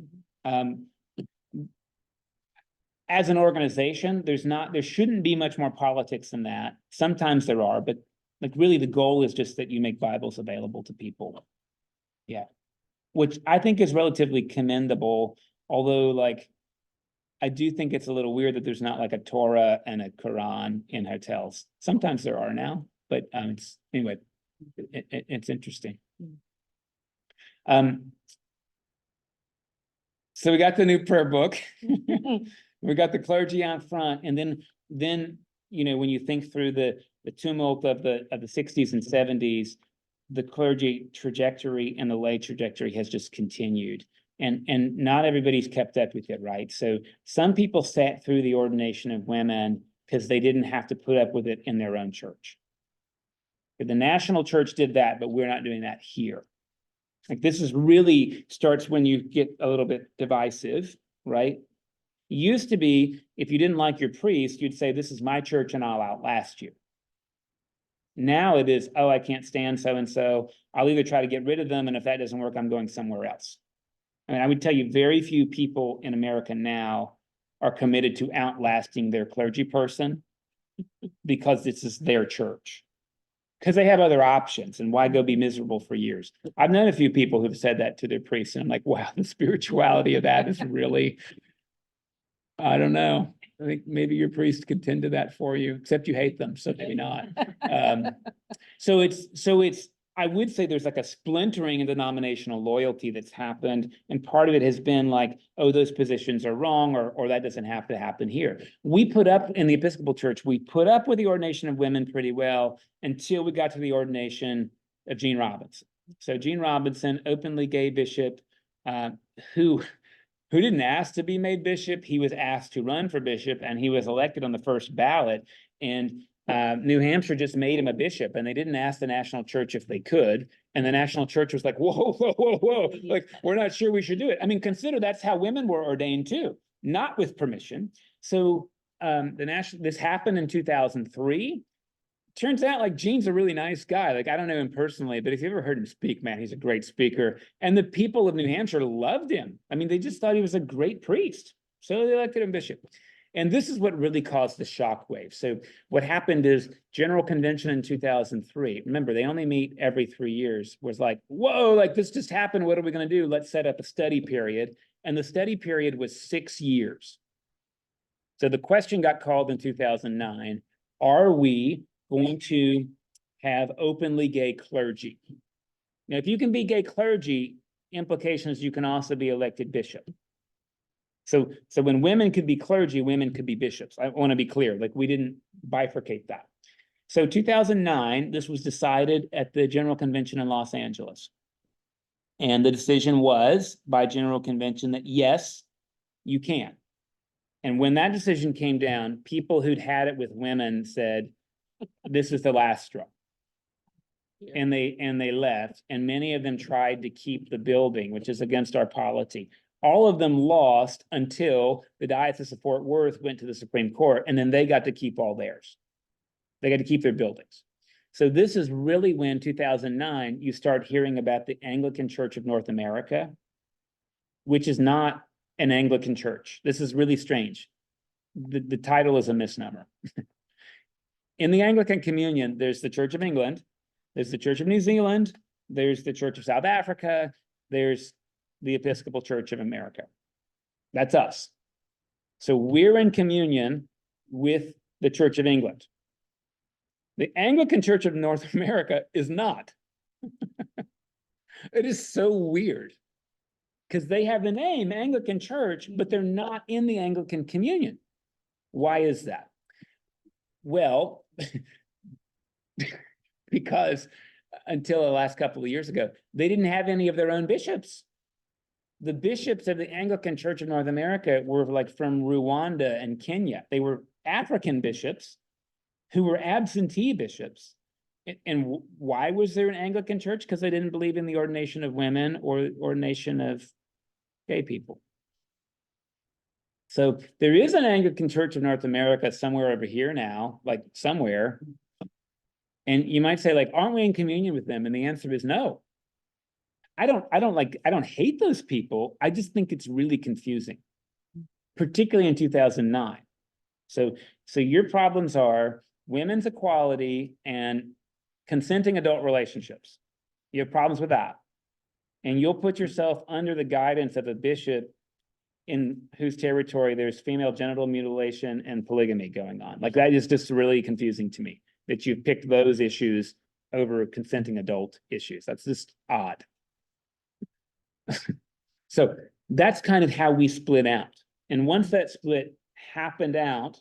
As an organization, there shouldn't be much more politics than that. Sometimes there are, but like really the goal is just that you make Bibles available to people. Yeah. Which I think is relatively commendable, although like, I do think it's a little weird that there's not like a Torah and a Quran in hotels. Sometimes there are now, but anyway, it's interesting. So we got the new prayer book. We got the clergy out front, and then when you think through the tumult of the 60s and 70s, the clergy trajectory and the lay trajectory has just continued, and not everybody's kept up with it, right? So some people sat through the ordination of women because they didn't have to put up with it in their own church. The national church did that, but we're not doing that here. Like this is really starts when you get a little bit divisive, right? It used to be, if you didn't like your priest, you'd say, this is my church and I'll outlast you. Now it is, oh, I can't stand so-and-so. I'll either try to get rid of them, and if that doesn't work, I'm going somewhere else. I mean, I would tell you very few people in America now are committed to outlasting their clergy person because this is their church. Because they have other options, and why go be miserable for years? I've known a few people who've said that to their priests, and I'm like, wow, the spirituality of that is really, I don't know. I think maybe your priest could tend to that for you, except you hate them, so maybe not. So it's, I would say there's like a splintering in denominational loyalty that's happened, and part of it has been like, oh, those positions are wrong, or that doesn't have to happen here. We put up in the Episcopal Church, we put up with the ordination of women pretty well until we got to the ordination of Gene Robinson. So Gene Robinson, openly gay bishop, who didn't ask to be made bishop. He was asked to run for bishop, and he was elected on the first ballot. And New Hampshire just made him a bishop, and they didn't ask the national church if they could. And the national church was like, whoa, like, we're not sure we should do it. I mean, consider that's how women were ordained too, not with permission. So this happened in 2003. Turns out like Gene's a really nice guy. Like, I don't know him personally, but if you ever heard him speak, man, he's a great speaker. And the people of New Hampshire loved him. I mean, they just thought he was a great priest. So they elected him bishop. And this is what really caused the shockwave. So what happened is General Convention in 2003, remember, they only meet every 3 years, was like, whoa, like this just happened. What are we going to do? Let's set up a study period. And the study period was 6 years. So the question got called in 2009, are we going to have openly gay clergy? Now, if you can be gay clergy, implication is you can also be elected bishop. So when women could be clergy, women could be bishops. I want to be clear, like we didn't bifurcate that. So 2009, this was decided at the General Convention in Los Angeles. And the decision was by General Convention that yes, you can. And when that decision came down, people who'd had it with women said, this is the last straw. Yeah. And they left, and many of them tried to keep the building, which is against our polity. All of them lost until the Diocese of Fort Worth went to the Supreme Court, and then they got to keep all theirs. They got to keep their buildings. So this is really when 2009, you start hearing about the Anglican Church of North America, which is not an Anglican church. This is really strange. The title is a misnomer. In the Anglican Communion, there's the Church of England, there's the Church of New Zealand, there's the Church of South Africa, there's the Episcopal Church of America. That's us. So we're in communion with the Church of England. The Anglican Church of North America is not. It is so weird because they have the name Anglican Church, but they're not in the Anglican Communion. Why is that? Well, because until the last couple of years ago, they didn't have any of their own bishops. The bishops of the Anglican Church of North America were like from Rwanda and Kenya. They were African bishops who were absentee bishops. And why was there an Anglican church? Because they didn't believe in the ordination of women or ordination of gay people. So there is an Anglican Church of North America somewhere over here now, like somewhere. And you might say, like, aren't we in communion with them? And the answer is no. I don't hate those people. I just think it's really confusing, particularly in 2009. So your problems are women's equality and consenting adult relationships. You have problems with that. And you'll put yourself under the guidance of a bishop in whose territory there's female genital mutilation and polygamy going on. Like, that is just really confusing to me, that you've picked those issues over consenting adult issues. That's just odd. So that's kind of how we split out. And once that split happened out,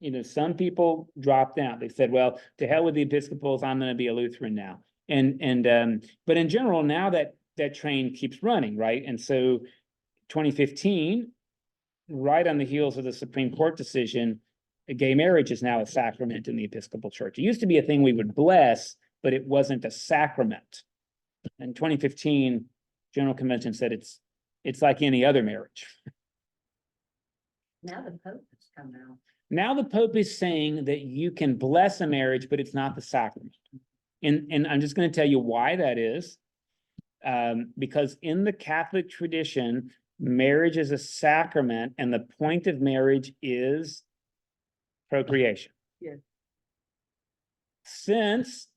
you know, some people dropped out. They said, well, to hell with the Episcopals, I'm going to be a Lutheran now. But in general, now that train keeps running, right? And so 2015, right on the heels of the Supreme Court decision, gay marriage is now a sacrament in the Episcopal Church. It used to be a thing we would bless, but it wasn't a sacrament. In 2015, General Convention said it's like any other marriage. Now the Pope has come out. Now the Pope is saying that you can bless a marriage, but it's not the sacrament. And I'm just going to tell you why that is. Because in the Catholic tradition, marriage is a sacrament, and the point of marriage is procreation. Yeah. Since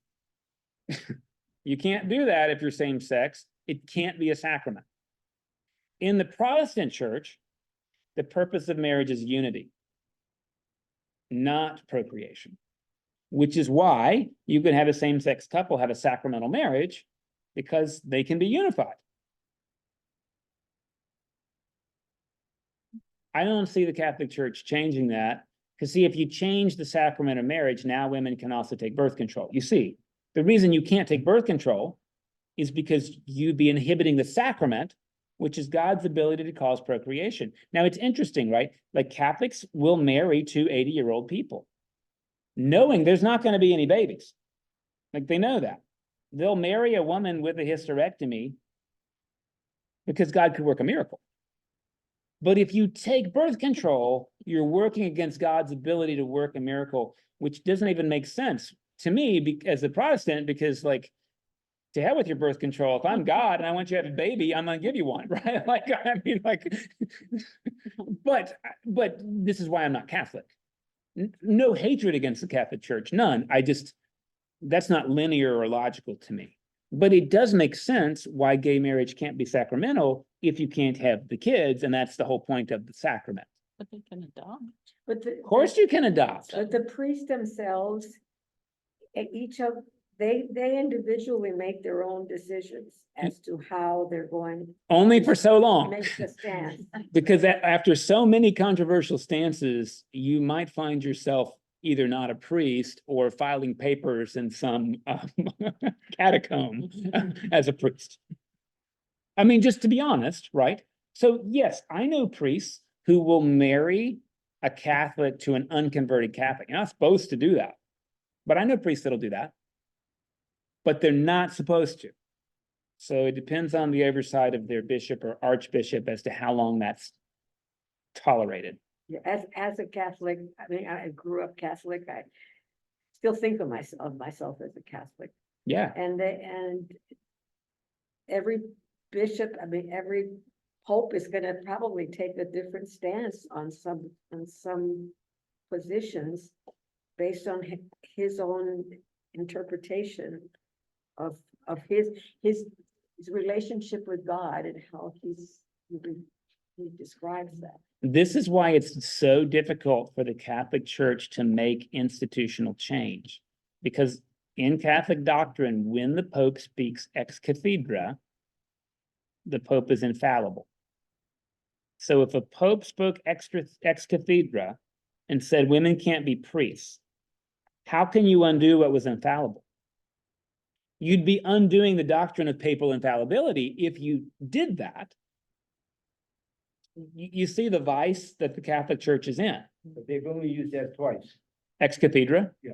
you can't do that if you're same sex, it can't be a sacrament. In the Protestant church, the purpose of marriage is unity, not procreation, which is why you can have a same-sex couple have a sacramental marriage, because they can be unified. I don't see the Catholic Church changing that, because see, if you change the sacrament of marriage, now women can also take birth control. You see, the reason you can't take birth control is because you'd be inhibiting the sacrament, which is God's ability to cause procreation. Now, it's interesting, right? Like, Catholics will marry two 80-year-old people, knowing there's not going to be any babies. Like, they know that. They'll marry a woman with a hysterectomy because God could work a miracle. But if you take birth control, you're working against God's ability to work a miracle, which doesn't even make sense to me as a Protestant, because, like, to hell with your birth control. If I'm God and I want you to have a baby, I'm going to give you one, right? Like, I mean, like, but this is why I'm not Catholic. No hatred against the Catholic Church, none. That's not linear or logical to me. But it does make sense why gay marriage can't be sacramental if you can't have the kids, and that's the whole point of the sacrament. But they can adopt. But Of course you can adopt. But the priests themselves, they individually make their own decisions as to how they're going Only for so to long. make the stance. Because after so many controversial stances, you might find yourself either not a priest or filing papers in some catacomb as a priest. I mean, just to be honest, right? So yes, I know priests who will marry a Catholic to an unconverted Catholic. You're not supposed to do that. But I know priests that'll do that. But they're not supposed to. So it depends on the oversight of their bishop or archbishop as to how long that's tolerated. Yeah, as a Catholic, I mean, I grew up Catholic, I still think of myself as a Catholic. Yeah, And every bishop, I mean, every pope is gonna probably take a different stance on some positions based on his own interpretation of his relationship with God and how he describes that. this is why it's so difficult for the Catholic Church to make institutional change. Because in Catholic doctrine, when the Pope speaks ex cathedra, the Pope is infallible. So if a Pope spoke ex cathedra and said women can't be priests, how can you undo what was infallible? You'd be undoing the doctrine of papal infallibility if you did that. You see the vice that the Catholic Church is in. But they've only used that twice. Ex cathedra? Yeah.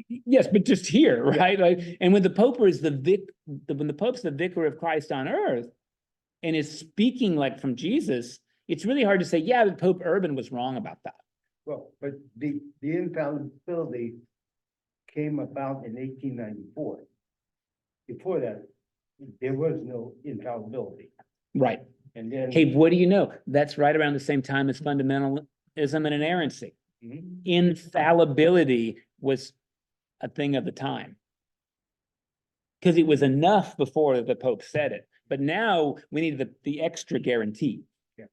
Yes, but just here, right? Like, and when the Pope is when the Pope's the vicar of Christ on earth and is speaking like from Jesus, it's really hard to say, yeah, but Pope Urban was wrong about that. Well, but the infallibility came about in 1894. Before that, there was no infallibility. Right. And then. Hey, what do you know? That's right around the same time as fundamentalism and inerrancy. Mhm. Infallibility was a thing of the time. Because it was enough before the Pope said it. But now we need the extra guarantee. Yeah.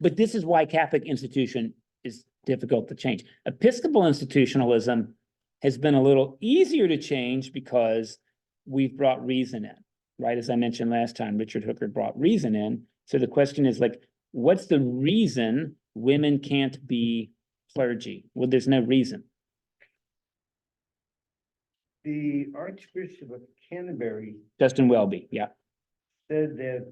But this is why Catholic institution is difficult to change. Episcopal institutionalism has been a little easier to change because we've brought reason in, right? As I mentioned last time, Richard Hooker brought reason in. So the question is like, what's the reason women can't be clergy? Well, there's no reason. The Archbishop of Canterbury Justin Welby, yeah. said that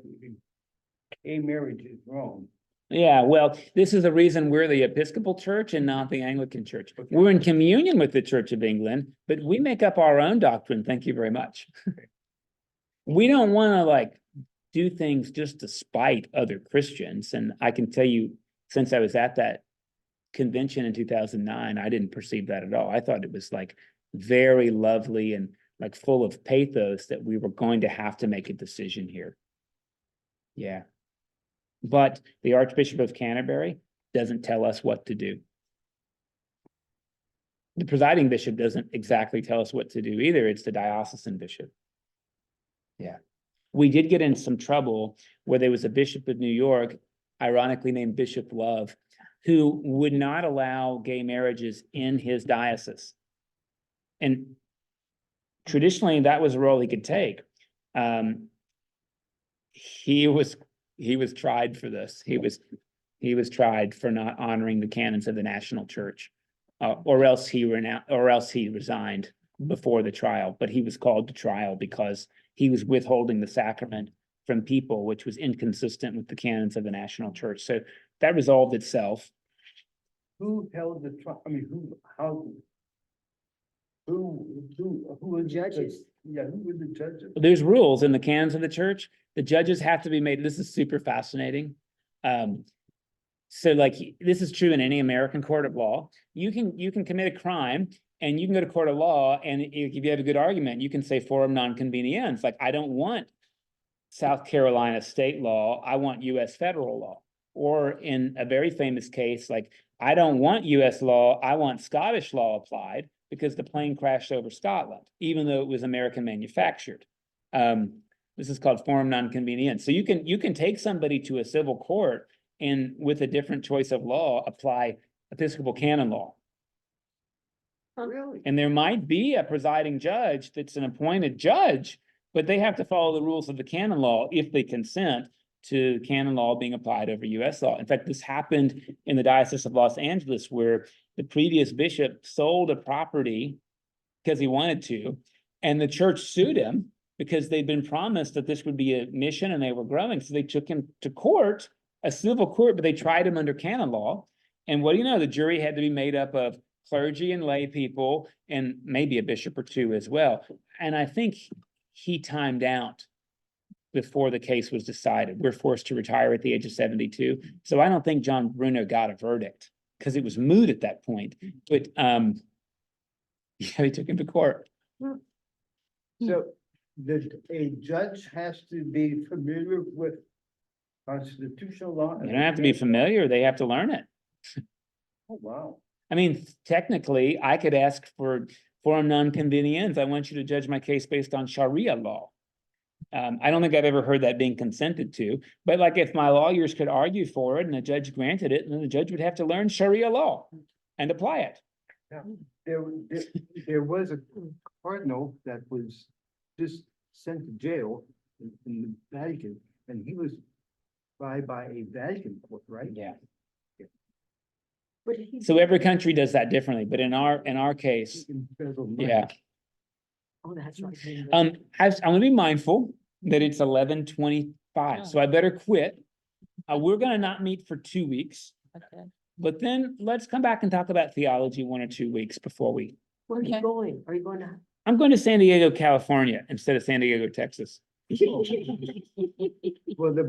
gay marriage is wrong. Yeah, well, this is the reason we're the Episcopal Church and not the Anglican Church. Okay. We're in communion with the Church of England, but we make up our own doctrine. Thank you very much. We don't want to like do things just to spite other Christians. And I can tell you, since I was at that convention in 2009, I didn't perceive that at all. I thought it was like very lovely and like full of pathos that we were going to have to make a decision here. Yeah. But the Archbishop of Canterbury doesn't tell us what to do. The presiding bishop doesn't exactly tell us what to do either. It's the diocesan bishop. Yeah. We did get in some trouble where there was a bishop of New York, ironically named Bishop Love, who would not allow gay marriages in his diocese. And traditionally, that was a role he could take. He was tried for this. He was tried for not honoring the canons of the national church, or else he resigned before the trial. But he was called to trial because he was withholding the sacrament from people, which was inconsistent with the canons of the national church. So that resolved itself. Who held the trial? I mean, who was Judges. Yeah, who were the judges? There's rules in the canons of the church. The judges have to be made. This is super fascinating. So like, this is true in any American court of law. You can commit a crime and you can go to court of law, and if you have a good argument, you can say forum non conveniens. Like, I don't want South Carolina state law. I want US federal law. Or in a very famous case, like, I don't want US law. I want Scottish law applied because the plane crashed over Scotland, even though it was American manufactured. This is called forum non conveniens. So you can take somebody to a civil court and with a different choice of law, apply Episcopal canon law. Oh, really? And there might be a presiding judge that's an appointed judge, but they have to follow the rules of the canon law if they consent to canon law being applied over US law. In fact, this happened in the Diocese of Los Angeles, where the previous bishop sold a property because he wanted to, and the church sued him because they'd been promised that this would be a mission and they were growing. So they took him to court a civil court, but they tried him under canon law. And what do you know? The jury had to be made up of clergy and lay people and maybe a bishop or two as well. And I think he timed out before the case was decided. We're forced to retire at the age of 72. So I don't think John Bruno got a verdict because it was moot at that point. But yeah, he took him to court. So a judge has to be familiar with constitutional law? You don't have to be familiar, they have to learn it. Oh, wow. I mean, technically, I could ask for forum non-convenience. I want you to judge my case based on Sharia law. I don't think I've ever heard that being consented to, but like if my lawyers could argue for it and the judge granted it, then the judge would have to learn Sharia law and apply it. There was a cardinal that was just sent to jail in the Vatican, and he was tried by a Vatican court, right? Yeah. But he. So every country does that differently, but in our case, Embezzled money. yeah. Oh, that's right. I'm gonna be mindful that it's 11:25, so I better quit. We're gonna not meet for 2 weeks, Okay. but then let's come back and talk about theology 1 or 2 weeks before we. Where are you Okay. going? Are you going to? I'm going to San Diego, California instead of San Diego, Texas. Well, the